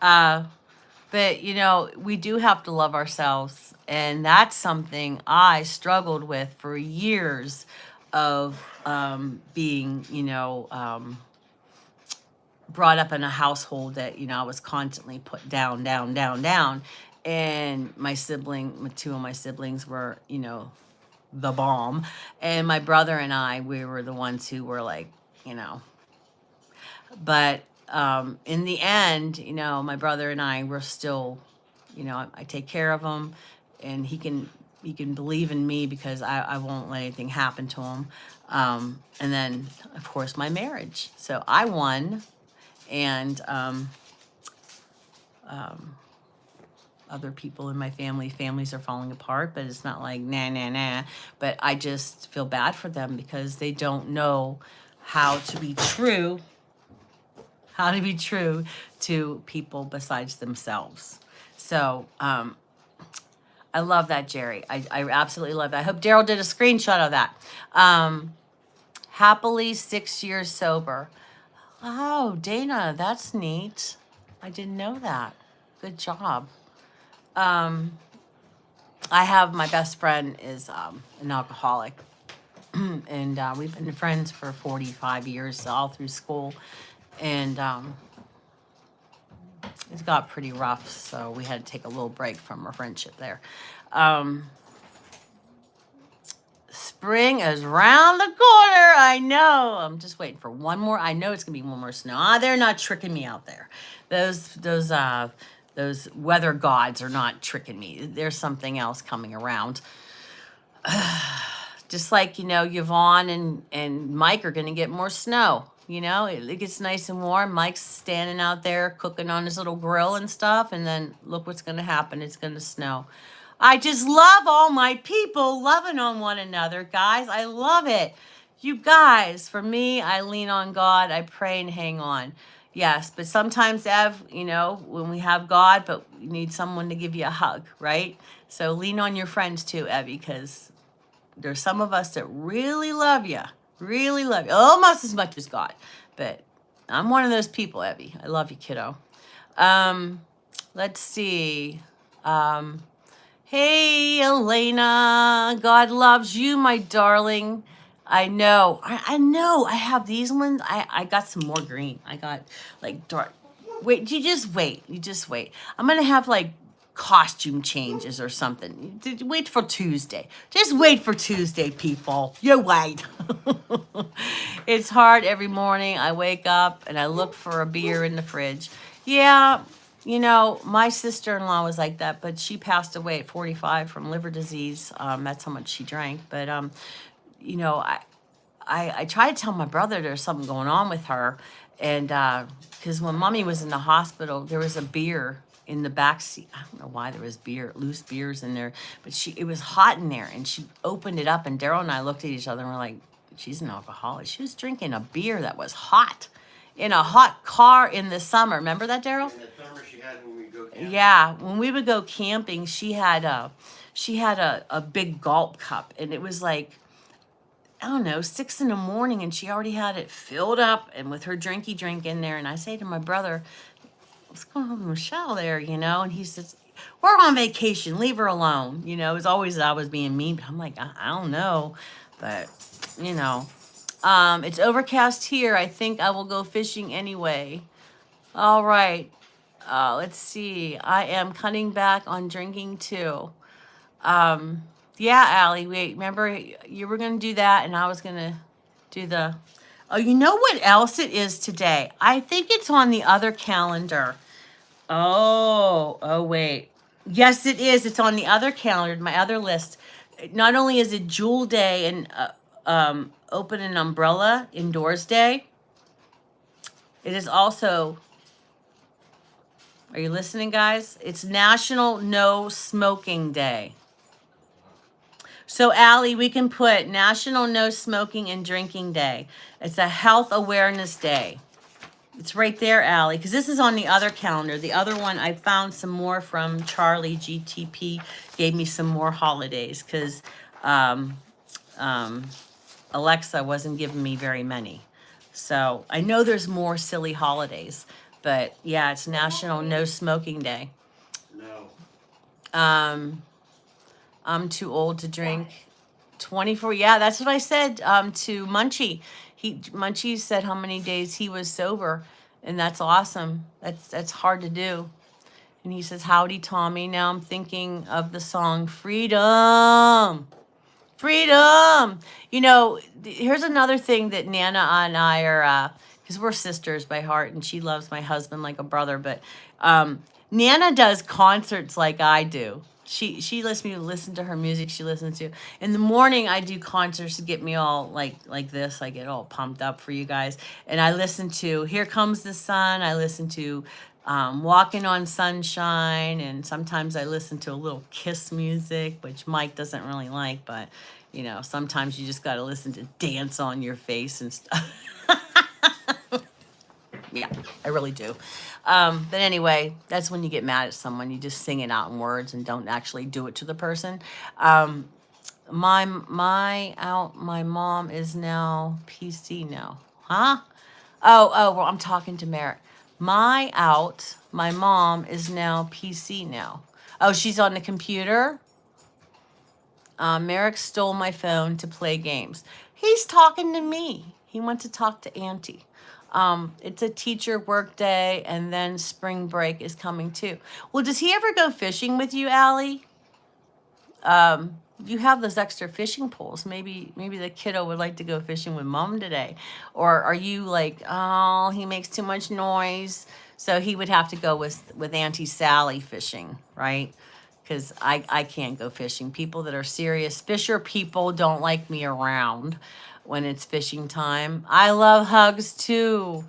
But, you know, we do have to love ourselves. And that's something I struggled with for years of being, you know, brought up in a household that, you know, I was constantly put down, down, down, down. And two of my siblings were, you know, the bomb. And my brother and I, we were the ones who were like, you know, but in the end, you know, my brother and I were still, you know, I take care of him, and he can believe in me because I won't let anything happen to him. And then, of course, my marriage. So I won, and other people in my families are falling apart, but it's not like nah, nah, nah. But I just feel bad for them because they don't know how to be true to people besides themselves. So I love that, Jerry. I absolutely love that. I hope Daryl did a screenshot of that. Happily 6 years sober. Oh, Dana, that's neat. I didn't know that. Good job. I have my best friend is an alcoholic. And we've been friends for 45 years, all through school. And it got pretty rough, so we had to take a little break from our friendship there. Spring is round the corner. I know. I'm just waiting for one more. I know it's gonna be one more snow. They're not tricking me out there. Those weather gods are not tricking me. There's something else coming around. Just like, you know, Yvonne and Mike are gonna get more snow. You know, it gets nice and warm. Mike's standing out there cooking on his little grill and stuff. And then look what's going to happen. It's going to snow. I just love all my people loving on one another, guys. I love it. You guys, for me, I lean on God. I pray and hang on. Yes, but sometimes, Ev, you know, when we have God, but you need someone to give you a hug, right? So lean on your friends too, Evie, because there's some of us that really love you. Really love you. Almost as much as God. But I'm one of those people, Evie. I love you, kiddo. Let's see. Hey, Elena. God loves you, my darling. I know. I know. I have these ones. I got some more green. I got like dark. Wait, you just wait. You just wait. I'm going to have like costume changes or something. Wait for Tuesday. Just wait for Tuesday, people. You wait. It's hard every morning. I wake up and I look for a beer in the fridge. Yeah, you know, my sister-in-law was like that, but she passed away at 45 from liver disease. That's how much she drank. But, you know, I try to tell my brother there's something going on with her. And because when Mommy was in the hospital, there was a beer in the back seat. I don't know why there was loose beers in there, but it was hot in there, and she opened it up, and Daryl and I looked at each other and we're like, she's an alcoholic. She was drinking a beer that was hot in a hot car in the summer. Remember that, Daryl? And the summer she had when we go camping. Yeah, when we would go camping, she had a big gulp cup, and it was like, I don't know, 6 a.m, and she already had it filled up and with her drinky drink in there. And I say to my brother, what's going on with Michelle there, you know? And he says, we're on vacation. Leave her alone. You know, it's always I was being mean. But I'm like, I don't know. But, you know, it's overcast here. I think I will go fishing anyway. All right. Let's see. I am cutting back on drinking too. Yeah, Allie, wait, remember you were going to do that and I was going to do the, oh, you know what else it is today? I think it's on the other calendar. Oh, wait. Yes, it is. It's on the other calendar, my other list. Not only is it Jewel Day and Open an Umbrella Indoors Day, it is also, are you listening, guys? It's National No Smoking Day. So, Allie, we can put National No Smoking and Drinking Day. It's a health awareness day. It's right there, Allie, because this is on the other calendar. The other one, I found some more from Charlie GTP, gave me some more holidays because Alexa wasn't giving me very many. So I know there's more silly holidays, but yeah, it's National No Smoking Day. No. I'm too old to drink. 24. Yeah, that's what I said to Munchie. Munchie said how many days he was sober, and that's awesome. That's hard to do. And he says, "Howdy, Tommy." Now I'm thinking of the song "Freedom." Freedom. You know, here's another thing that Nana and I are, because we're sisters by heart, and she loves my husband like a brother. But Nana does concerts like I do. She lets me listen to her music. She listens to in the morning. I do concerts to get me all like this. I get all pumped up for you guys, and I listen to "Here Comes the Sun." I listen to "Walking on Sunshine," and sometimes I listen to a little Kiss music, which Mike doesn't really like, but you know, sometimes you just got to listen to "Dance on Your Face" and stuff. Yeah, I really do. But anyway, that's when you get mad at someone. You just sing it out in words and don't actually do it to the person. My mom is now PC now. Huh? Well, I'm talking to Merrick. My mom is now PC now. Oh, she's on the computer? Merrick stole my phone to play games. He's talking to me. He went to talk to Auntie. It's a teacher work day, and then spring break is coming too. Well, does he ever go fishing with you, Allie? You have those extra fishing poles. Maybe the kiddo would like to go fishing with mom today. Or are you like, oh, he makes too much noise, so he would have to go with Auntie Sally fishing, right? Because I can't go fishing. People that are serious fisher people don't like me around when it's fishing time. I love hugs too.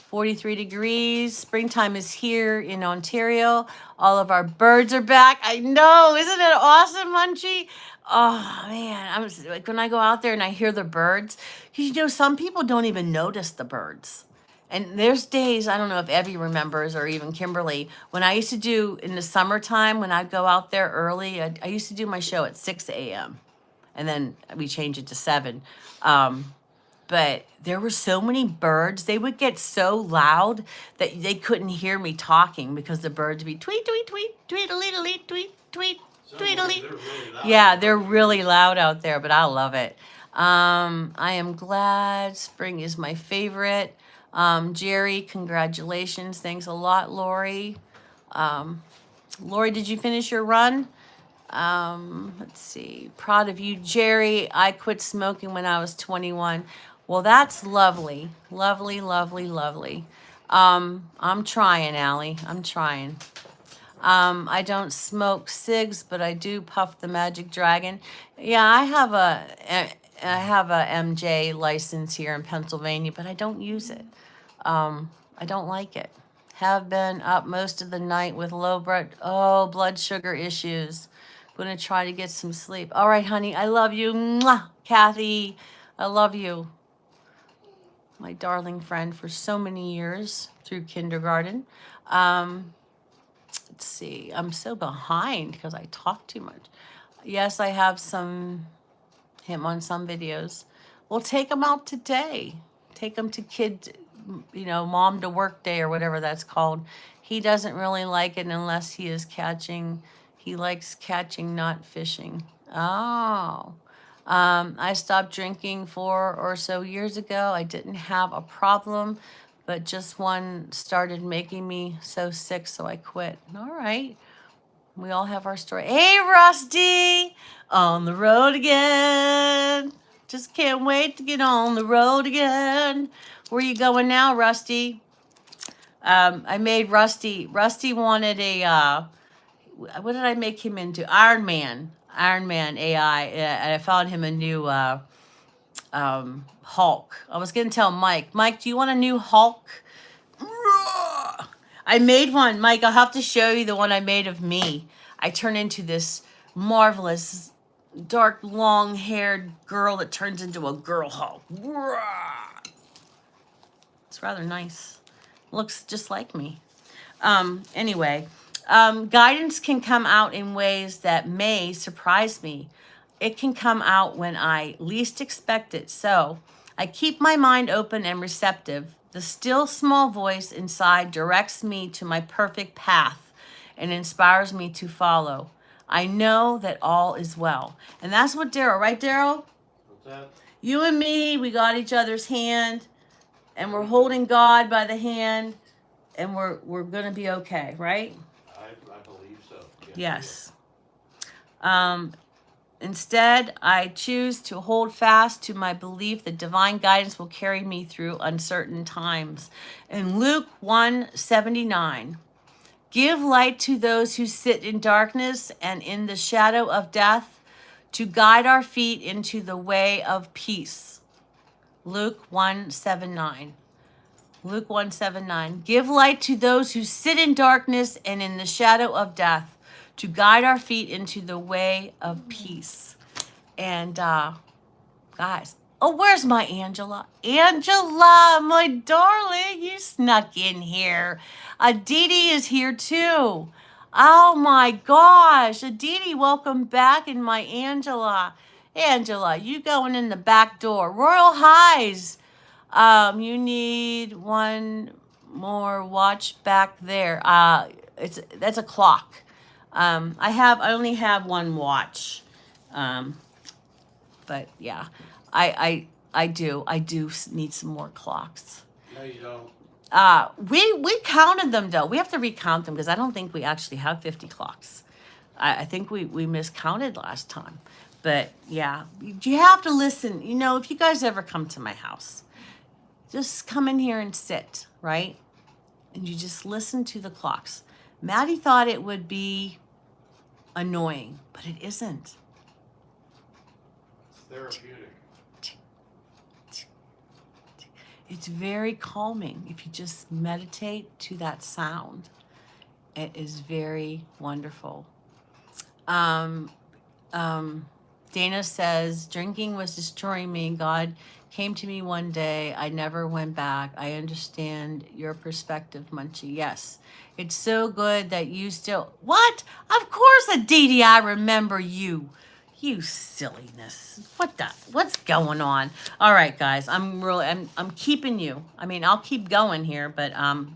43 degrees. Springtime is here in Ontario. All of our birds are back. I know. Isn't it awesome, Munchie? Oh, man. I'm like, when I go out there and I hear the birds, you know, some people don't even notice the birds. And there's days, I don't know if Evie remembers or even Kimberly, when I used to do in the summertime, when I'd go out there early, I used to do my show at 6 a.m. And then we changed it to 7. But there were so many birds. They would get so loud that they couldn't hear me talking because the birds would be tweet, tweet, tweet, tweet-a-lee, tweet, tweet, tweet-a-lee. Yeah, they're really loud out there, but I love it. I am glad. Spring is my favorite. Jerry, congratulations. Thanks a lot, Lori. Lori, did you finish your run? Let's see. Proud of you, Jerry. I quit smoking when I was 21. Well, that's lovely. Lovely, lovely, lovely. I'm trying, Allie. I'm trying. I don't smoke cigs, but I do puff the Magic Dragon. Yeah, I have a MJ license here in Pennsylvania, but I don't use it. I don't like it. Have been up most of the night with low blood sugar issues. Gonna try to get some sleep. All right, honey, I love you. Mwah! Kathy, I love you. My darling friend for so many years through kindergarten. Let's see. I'm so behind because I talk too much. Yes, I have him on some videos. We'll take him out today. Take him to mom to work day or whatever that's called. He doesn't really like it unless he is catching. He likes catching, not fishing. Oh. I stopped drinking 4 or so years ago. I didn't have a problem, but just one started making me so sick, so I quit. All right. We all have our story. Hey, Rusty! On the road again. Just can't wait to get on the road again. Where you going now, Rusty? I made Rusty. Rusty wanted a, what did I make him into? Iron Man. Iron Man AI. And I found him a new Hulk. I was going to tell Mike, do you want a new Hulk? I made one, Mike. I'll have to show you the one I made of me. I turn into this marvelous, dark, long-haired girl that turns into a girl Hulk. It's rather nice. Looks just like me. Anyway, guidance can come out in ways that may surprise me. It can come out when I least expect it. So I keep my mind open and receptive. The still small voice inside directs me to my perfect path and inspires me to follow. I know that all is well. And that's what Daryl, right, Daryl? What's that? You and me, we got each other's hand, and we're holding God by the hand, and we're going to be okay, right? I believe so. Yes. Instead, I choose to hold fast to my belief that divine guidance will carry me through uncertain times. In Luke 1:79, give light to those who sit in darkness and in the shadow of death, to guide our feet into the way of peace. Luke 1:79. Luke 1:79. Give light to those who sit in darkness and in the shadow of death, to guide our feet into the way of peace. And guys, oh, where's my Angela? Angela, my darling, you snuck in here. Aditi is here too. Oh my gosh, Aditi, welcome back. And my Angela, you going in the back door. Royal Highs. You need one more watch back there. That's a clock. I only have one watch. But yeah, I do need some more clocks. No, you don't. We counted them though. We have to recount them because I don't think we actually have 50 clocks. I think we miscounted last time. But yeah, you have to listen. If you guys ever come to my house, just come in here and sit, right? And you just listen to the clocks. Maddie thought it would be annoying, but it isn't. It's therapeutic. It's very calming if you just meditate to that sound. It is very wonderful. Dana says, drinking was destroying me. God came to me one day. I never went back. I understand your perspective, Munchie. Yes. It's so good that you still... What? Of course, Aditi, I remember you. You silliness. What's going on? All right, guys. I'm keeping you. I'll keep going here, but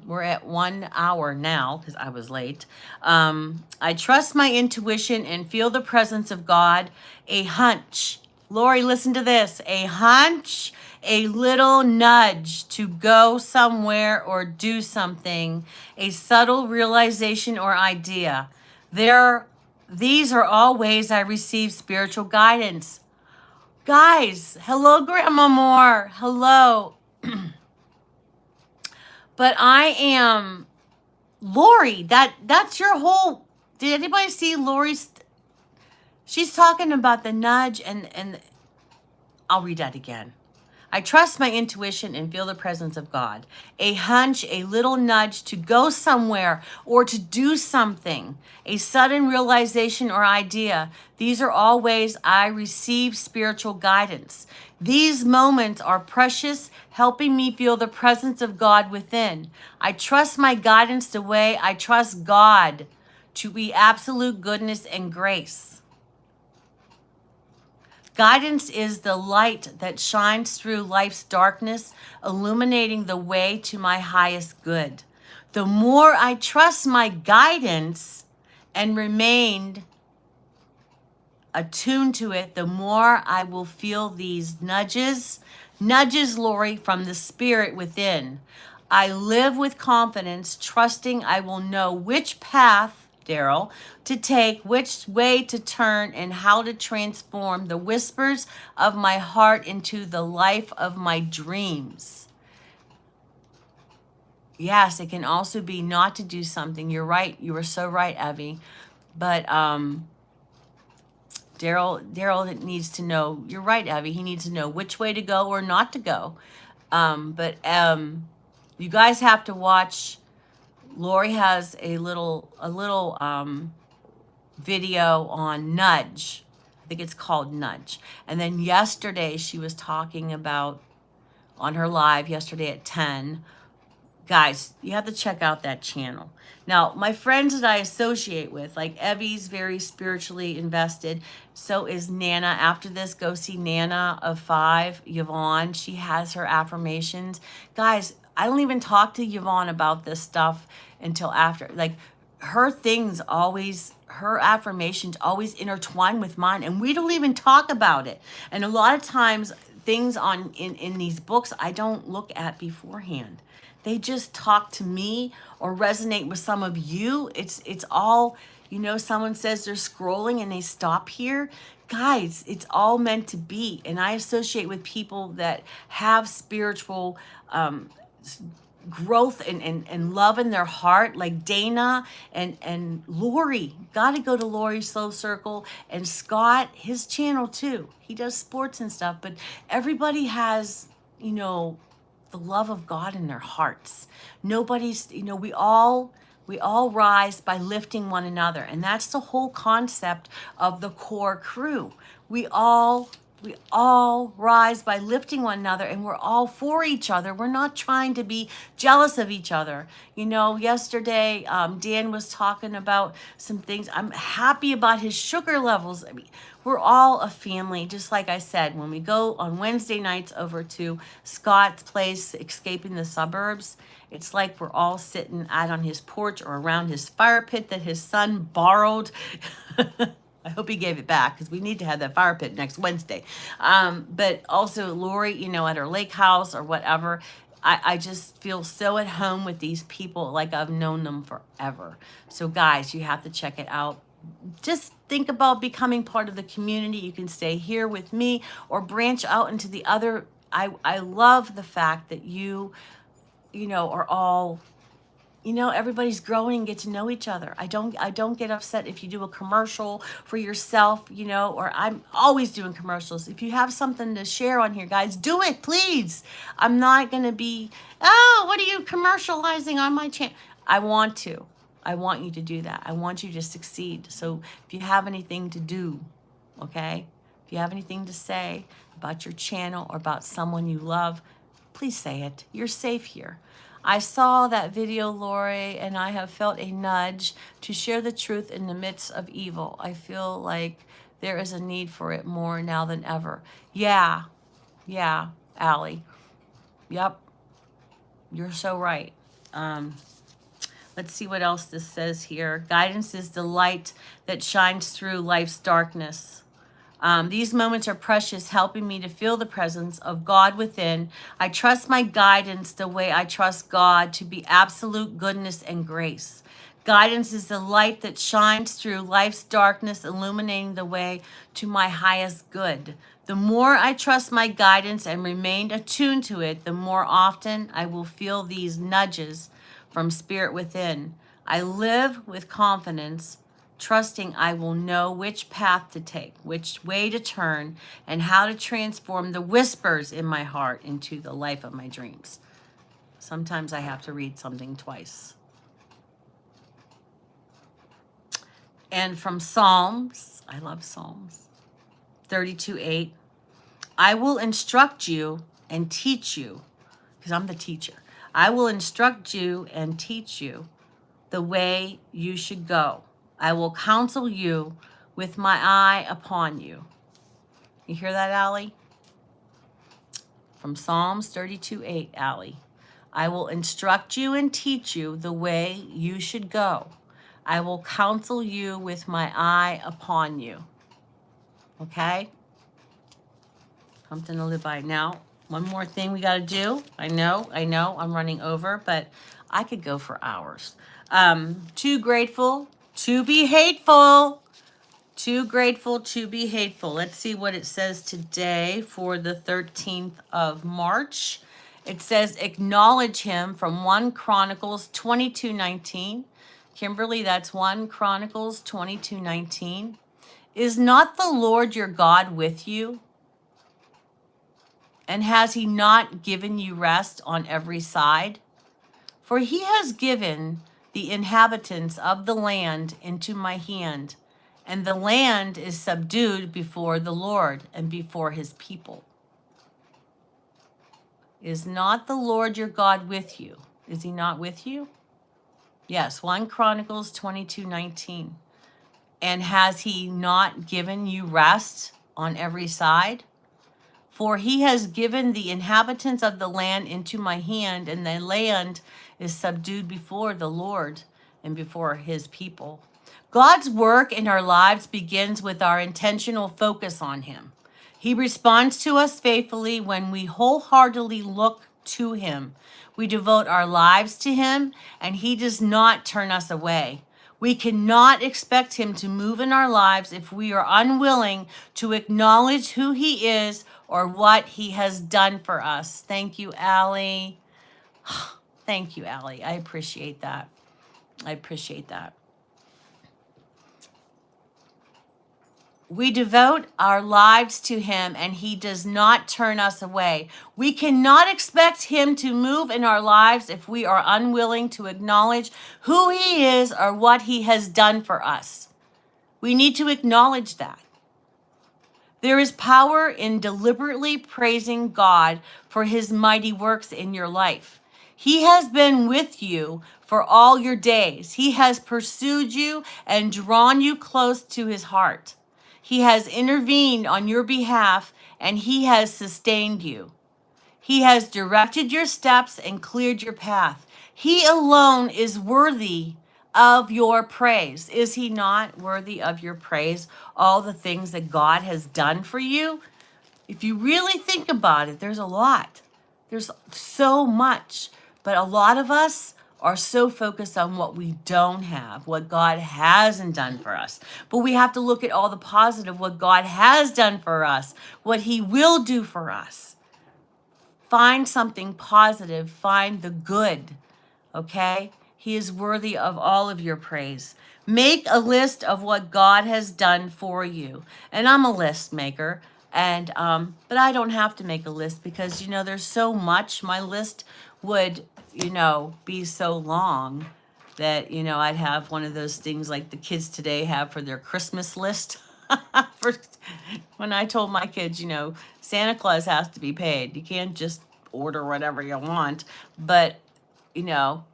we're at 1 hour now because I was late. I trust my intuition and feel the presence of God. A hunch. Lori, listen to this. A hunch, a little nudge to go somewhere or do something, a subtle realization or idea. These are all ways I receive spiritual guidance. Guys, hello, Grandma Moore. Hello. But I am Lori. That's your whole... Did anybody see Lori's... She's talking about the nudge and I'll read that again. I trust my intuition and feel the presence of God. A hunch, a little nudge to go somewhere or to do something. A sudden realization or idea. These are all ways I receive spiritual guidance. These moments are precious, helping me feel the presence of God within. I trust my guidance the way I trust God to be absolute goodness and grace. Guidance is the light that shines through life's darkness, illuminating the way to my highest good. The more I trust my guidance and remain attuned to it, the more I will feel these nudges, Lori, from the spirit within. I live with confidence, trusting I will know which path, Daryl, to take, which way to turn, and how to transform the whispers of my heart into the life of my dreams. Yes, it can also be not to do something. You're right. You were so right, Evie. But Daryl needs to know. You're right, Evie. He needs to know which way to go or not to go. But you guys have to watch. Lori has a little video on nudge. I think it's called Nudge. And then yesterday she was talking about on her live yesterday at 10. Guys, you have to check out that channel. Now, my friends that I associate with, like Evie's very spiritually invested. So is Nana. After this, go see Nana of 5, Yvonne. She has her affirmations. Guys, I don't even talk to Yvonne about this stuff until after. Like, her things always, her affirmations always intertwine with mine, and we don't even talk about it. And a lot of times, things in these books I don't look at beforehand. They just talk to me or resonate with some of you. It's all, someone says they're scrolling and they stop here. Guys, it's all meant to be. And I associate with people that have spiritual growth and love in their heart, like Dana and Lori. Got to go to Lori's Slow Circle, and Scott, his channel too. He does sports and stuff, but everybody has, the love of God in their hearts. Nobody's, we all rise by lifting one another. And that's the whole concept of the core crew. We all rise by lifting one another, and we're all for each other. We're not trying to be jealous of each other. Yesterday, Dan was talking about some things. I'm happy about his sugar levels. I mean, we're all a family. Just like I said, when we go on Wednesday nights over to Scott's place, Escaping the Suburbs, it's like we're all sitting out on his porch or around his fire pit that his son borrowed. I hope he gave it back, because we need to have that fire pit next Wednesday. But also Lori, at her lake house or whatever. I just feel so at home with these people, like I've known them forever. So guys, you have to check it out. Just think about becoming part of the community. You can stay here with me or branch out into the other. I love the fact that you are all, everybody's growing and get to know each other. I don't get upset if you do a commercial for yourself, or I'm always doing commercials. If you have something to share on here, guys, do it, please. I'm not going to be, what are you commercializing on my channel? I want you to do that. I want you to succeed. So if you have anything to do, okay? If you have anything to say about your channel or about someone you love, please say it. You're safe here. I saw that video, Lori, and I have felt a nudge to share the truth in the midst of evil. I feel like there is a need for it more now than ever. Yeah, Allie. Yep, you're so right. Let's see what else this says here. Guidance is the light that shines through life's darkness. These moments are precious, helping me to feel the presence of God within. I trust my guidance the way I trust God to be absolute goodness and grace. Guidance is the light that shines through life's darkness, illuminating the way to my highest good. The more I trust my guidance and remain attuned to it, the more often I will feel these nudges from spirit within. I live with confidence, trusting I will know which path to take, which way to turn, and how to transform the whispers in my heart into the life of my dreams. Sometimes I have to read something twice. And from Psalms, I love Psalms 32:8, I will instruct you and teach you, because I'm the teacher. I will instruct you and teach you the way you should go. I will counsel you with my eye upon you. You hear that, Allie? From Psalms 32:8, Allie. I will instruct you and teach you the way you should go. I will counsel you with my eye upon you. Okay? Something to live by. Now, one more thing we got to do. I know, I'm running over, but I could go for hours. Too grateful to be hateful. Too grateful to be hateful. Let's see what it says today for the 13th of March. It says, acknowledge him from 1 Chronicles 22:19. Kimberly, that's 1 Chronicles 22:19. Is not the Lord your God with you? And has he not given you rest on every side? For he has given the inhabitants of the land into my hand, and the land is subdued before the Lord and before his people. Is not the Lord your God with you? Is he not with you? Yes, 1 Chronicles 22:19. And has he not given you rest on every side? For he has given the inhabitants of the land into my hand, and the land is subdued before the Lord and before his people. God's work in our lives begins with our intentional focus on him. He responds to us faithfully when we wholeheartedly look to him. We devote our lives to him, and he does not turn us away. We cannot expect him to move in our lives if we are unwilling to acknowledge who he is or what he has done for us. Thank you, Allie. Thank you, Allie. I appreciate that. I appreciate that. We devote our lives to him, and he does not turn us away. We cannot expect him to move in our lives if we are unwilling to acknowledge who he is or what he has done for us. We need to acknowledge that. There is power in deliberately praising God for his mighty works in your life. He has been with you for all your days. He has pursued you and drawn you close to his heart. He has intervened on your behalf, and he has sustained you. He has directed your steps and cleared your path. He alone is worthy of your praise. Is he not worthy of your praise? All the things that God has done for you. If you really think about it, there's a lot. There's so much. But a lot of us are so focused on what we don't have, what God hasn't done for us. But we have to look at all the positive, what God has done for us, what he will do for us. Find something positive. Find the good, okay? He is worthy of all of your praise. Make a list of what God has done for you. And I'm a list maker, and but I don't have to make a list because, you know, there's so much. My list would, you know, be so long that, you know, I'd have one of those things like the kids today have for their Christmas list. When I told my kids, you know, Santa Claus has to be paid. You can't just order whatever you want. But, you know,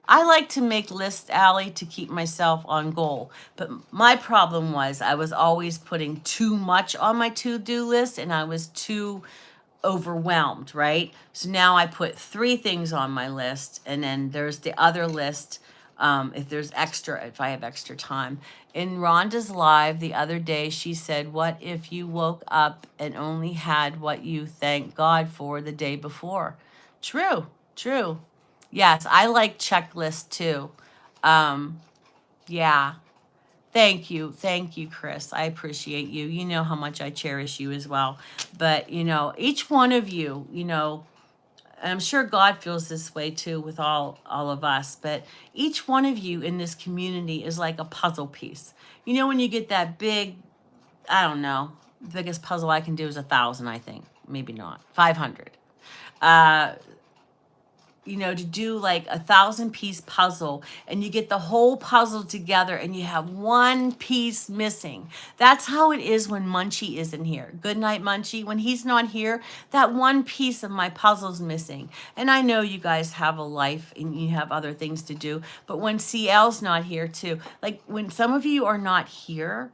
I like to make lists, Allie, to keep myself on goal. But my problem was I was always putting too much on my to-do list, and I was too overwhelmed, right? So now I put 3 things on my list, and then there's the other list if I have extra time. In Rhonda's live the other day, she said, what if you woke up and only had what you thanked God for the day before? True. Yes, I like checklists too. Yeah. Thank you, Chris. I appreciate you. You know how much I cherish you as well. But, you know, each one of you, you know, and I'm sure God feels this way too with all of us, but each one of you in this community is like a puzzle piece. You know, when you get that big, I don't know, the biggest puzzle I can do is 1,000, I think. Maybe not. 500. You know, to do like 1,000-piece puzzle, and you get the whole puzzle together and you have one piece missing. That's how it is when Munchie isn't here. Good night, Munchie. When he's not here, that one piece of my puzzle's missing. And I know you guys have a life and you have other things to do, but when CL's not here too, like when some of you are not here,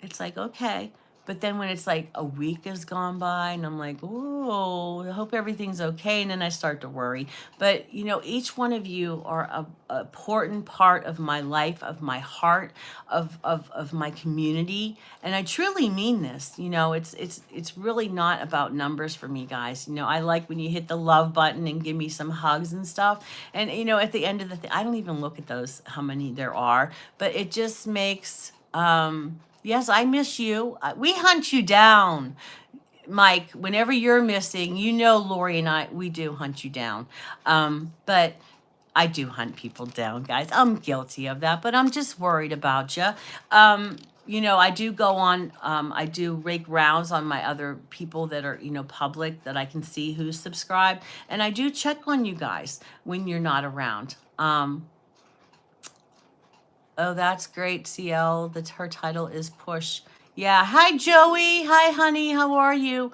it's like, okay. But then when it's like a week has gone by and I'm like, oh, I hope everything's okay. And then I start to worry. But, you know, each one of you are a important part of my life, of my heart, of my community. And I truly mean this. You know, it's really not about numbers for me, guys. You know, I like when you hit the love button and give me some hugs and stuff. And, you know, at the end of the thing, I don't even look at those, how many there are, but it just makes, yes, I miss you. We hunt you down. Mike, whenever you're missing, you know, Lori and I, we do hunt you down. But I do hunt people down, guys. I'm guilty of that, but I'm just worried about you. You know, I do go on, I do rake rounds on my other people that are, you know, public that I can see who's subscribed. And I do check on you guys when you're not around. Oh, that's great, CL. Her title is Push. Yeah. Hi, Joey. Hi, honey. How are you?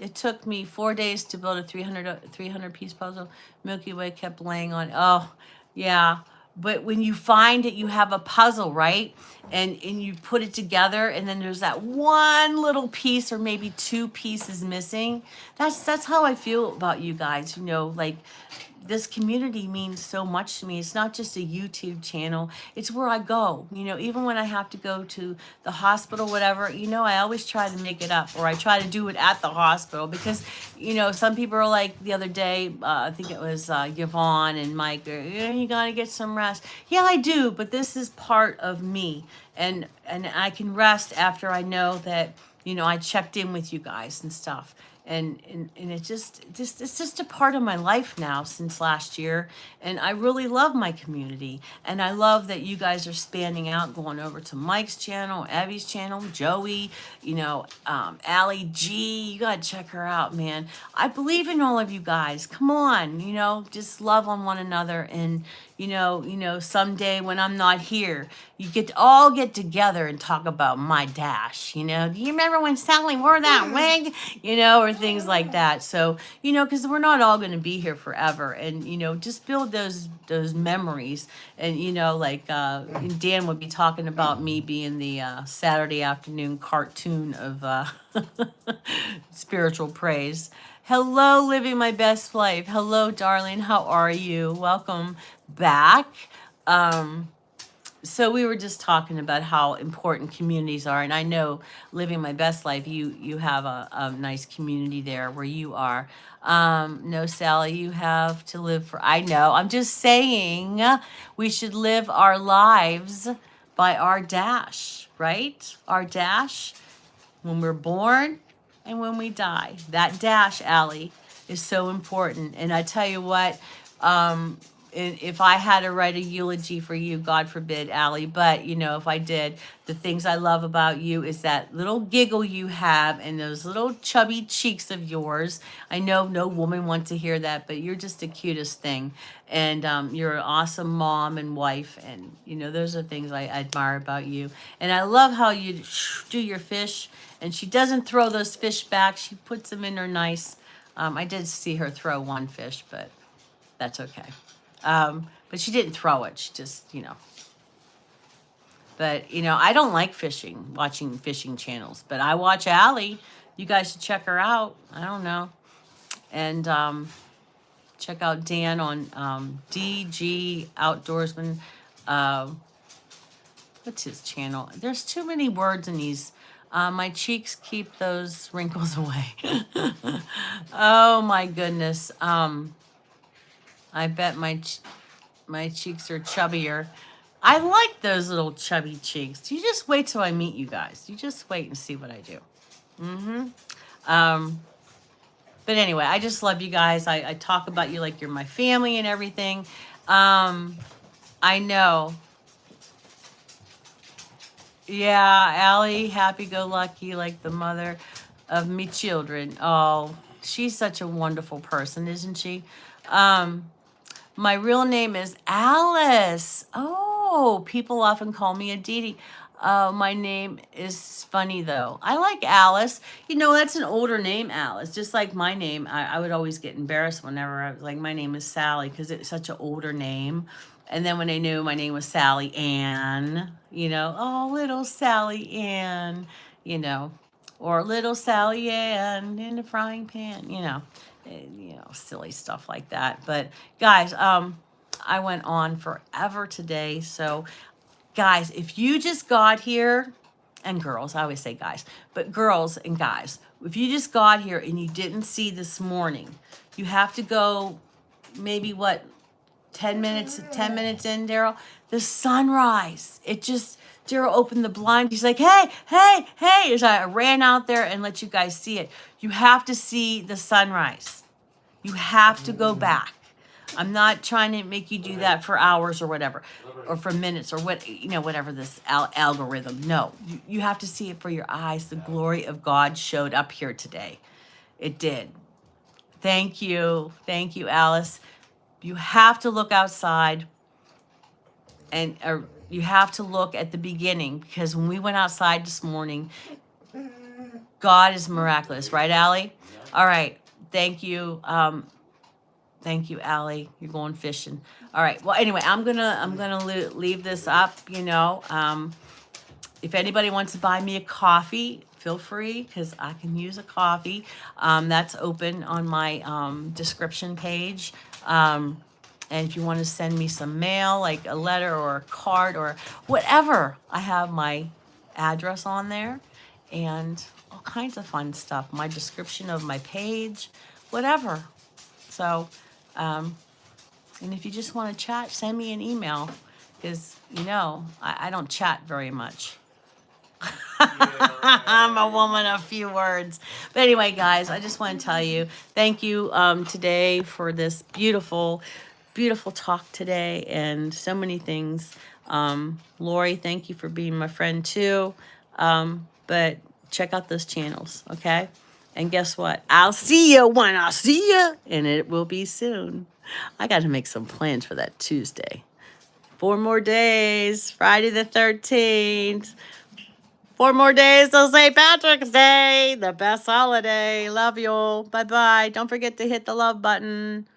It took me 4 days to build a 300 piece puzzle. Milky Way kept laying on. Oh, yeah. But when you find it, you have a puzzle, right? And you put it together, and then there's that one little piece or maybe two pieces missing. That's how I feel about you guys. You know, like, this community means so much to me. It's not just a YouTube channel. It's where I go. You know, even when I have to go to the hospital, whatever, you know, I always try to make it up, or I try to do it at the hospital because, you know, some people are like the other day, I think it was Yvonne and Mike, you got to get some rest. Yeah, I do, but this is part of me. And I can rest after I know that, you know, I checked in with you guys and stuff. And it's just a part of my life now since last year. And I really love my community. And I love that you guys are spanning out, going over to Mike's channel, Abby's channel, Joey, you know, Allie G. You got to check her out, man. I believe in all of you guys. Come on, you know, just love on one another. And, you know, someday when I'm not here, you all get together and talk about my dash. You know, do you remember when Sally wore that wig? You know, or things like that. So, you know, because we're not all going to be here forever, and you know, just build those memories. And you know, like Dan would be talking about me being the Saturday afternoon cartoon of spiritual praise. Hello, living my best life. Hello, darling. How are you? Welcome back. So we were just talking about how important communities are, and I know living my best life, you have a nice community there where you are. No, Sally, you have to live for. I know. I'm just saying we should live our lives by our dash, right? Our dash when we're born and when we die. That dash, Allie, is so important. And I tell you what, if I had to write a eulogy for you, God forbid, Allie, but you know, if I did, the things I love about you is that little giggle you have and those little chubby cheeks of yours. I know no woman wants to hear that, but you're just the cutest thing. And you're an awesome mom and wife. And, you know, those are things I admire about you. And I love how you do your fish. And she doesn't throw those fish back. She puts them in her nice. I did see her throw one fish, but that's okay. But she didn't throw it. She just, you know. But, you know, I don't like fishing, watching fishing channels. But I watch Allie. You guys should check her out. I don't know. And check out Dan on DG Outdoorsman. What's his channel? There's too many words in these. My cheeks keep those wrinkles away. Oh, my goodness. I bet my cheeks are chubbier. I like those little chubby cheeks. You just wait till I meet you guys. You just wait and see what I do. But anyway, I just love you guys. I talk about you like you're my family and everything. I know. Yeah, Allie, happy-go-lucky, like the mother of me children. Oh, she's such a wonderful person, isn't she? My real name is Alice. Oh, people often call me Aditi. My name is funny, though. I like Alice. You know, that's an older name, Alice. Just like my name, I would always get embarrassed whenever I was like, my name is Sally, because it's such an older name. And then when they knew my name was Sally Ann, you know, oh, little Sally Ann. you know, or little Sally Ann in the frying pan, silly stuff like that. But guys, I went on forever today. So guys, if you just got here, and girls, I always say guys, but girls and guys, if you just got here and you didn't see this morning, you have to go maybe what, 10 minutes in, Daryl, the sunrise. Daryl opened the blind. He's like, hey, hey, hey. So I ran out there and let you guys see it. You have to see the sunrise. You have to go back. I'm not trying to make you do that for hours or whatever, or for minutes or whatever this algorithm. No, you have to see it for your eyes. The glory of God showed up here today. It did. Thank you. Thank you, Alice. You have to look outside and you have to look at the beginning, because when we went outside this morning, God is miraculous. Right, Allie? All right. Thank you. Thank you, Allie. You're going fishing. All right. Well, anyway, I'm gonna leave this up. If anybody wants to buy me a coffee, feel free, because I can use a coffee. That's open on my description page. And if you want to send me some mail, like a letter or a card or whatever, I have my address on there and all kinds of fun stuff. My description of my page, whatever. So, and if you just want to chat, send me an email, because, I don't chat very much. I'm a woman of few words. But anyway, guys, I just want to tell you, thank you today for this beautiful talk today, and so many things. Lori, thank you for being my friend too. But check out those channels, okay? And guess what? I'll see you when I see you, and it will be soon. I got to make some plans for that Tuesday. 4 more days, Friday the 13th. 4 more days till St. Patrick's Day, the best holiday. Love you. Bye-bye. Don't forget to hit the love button.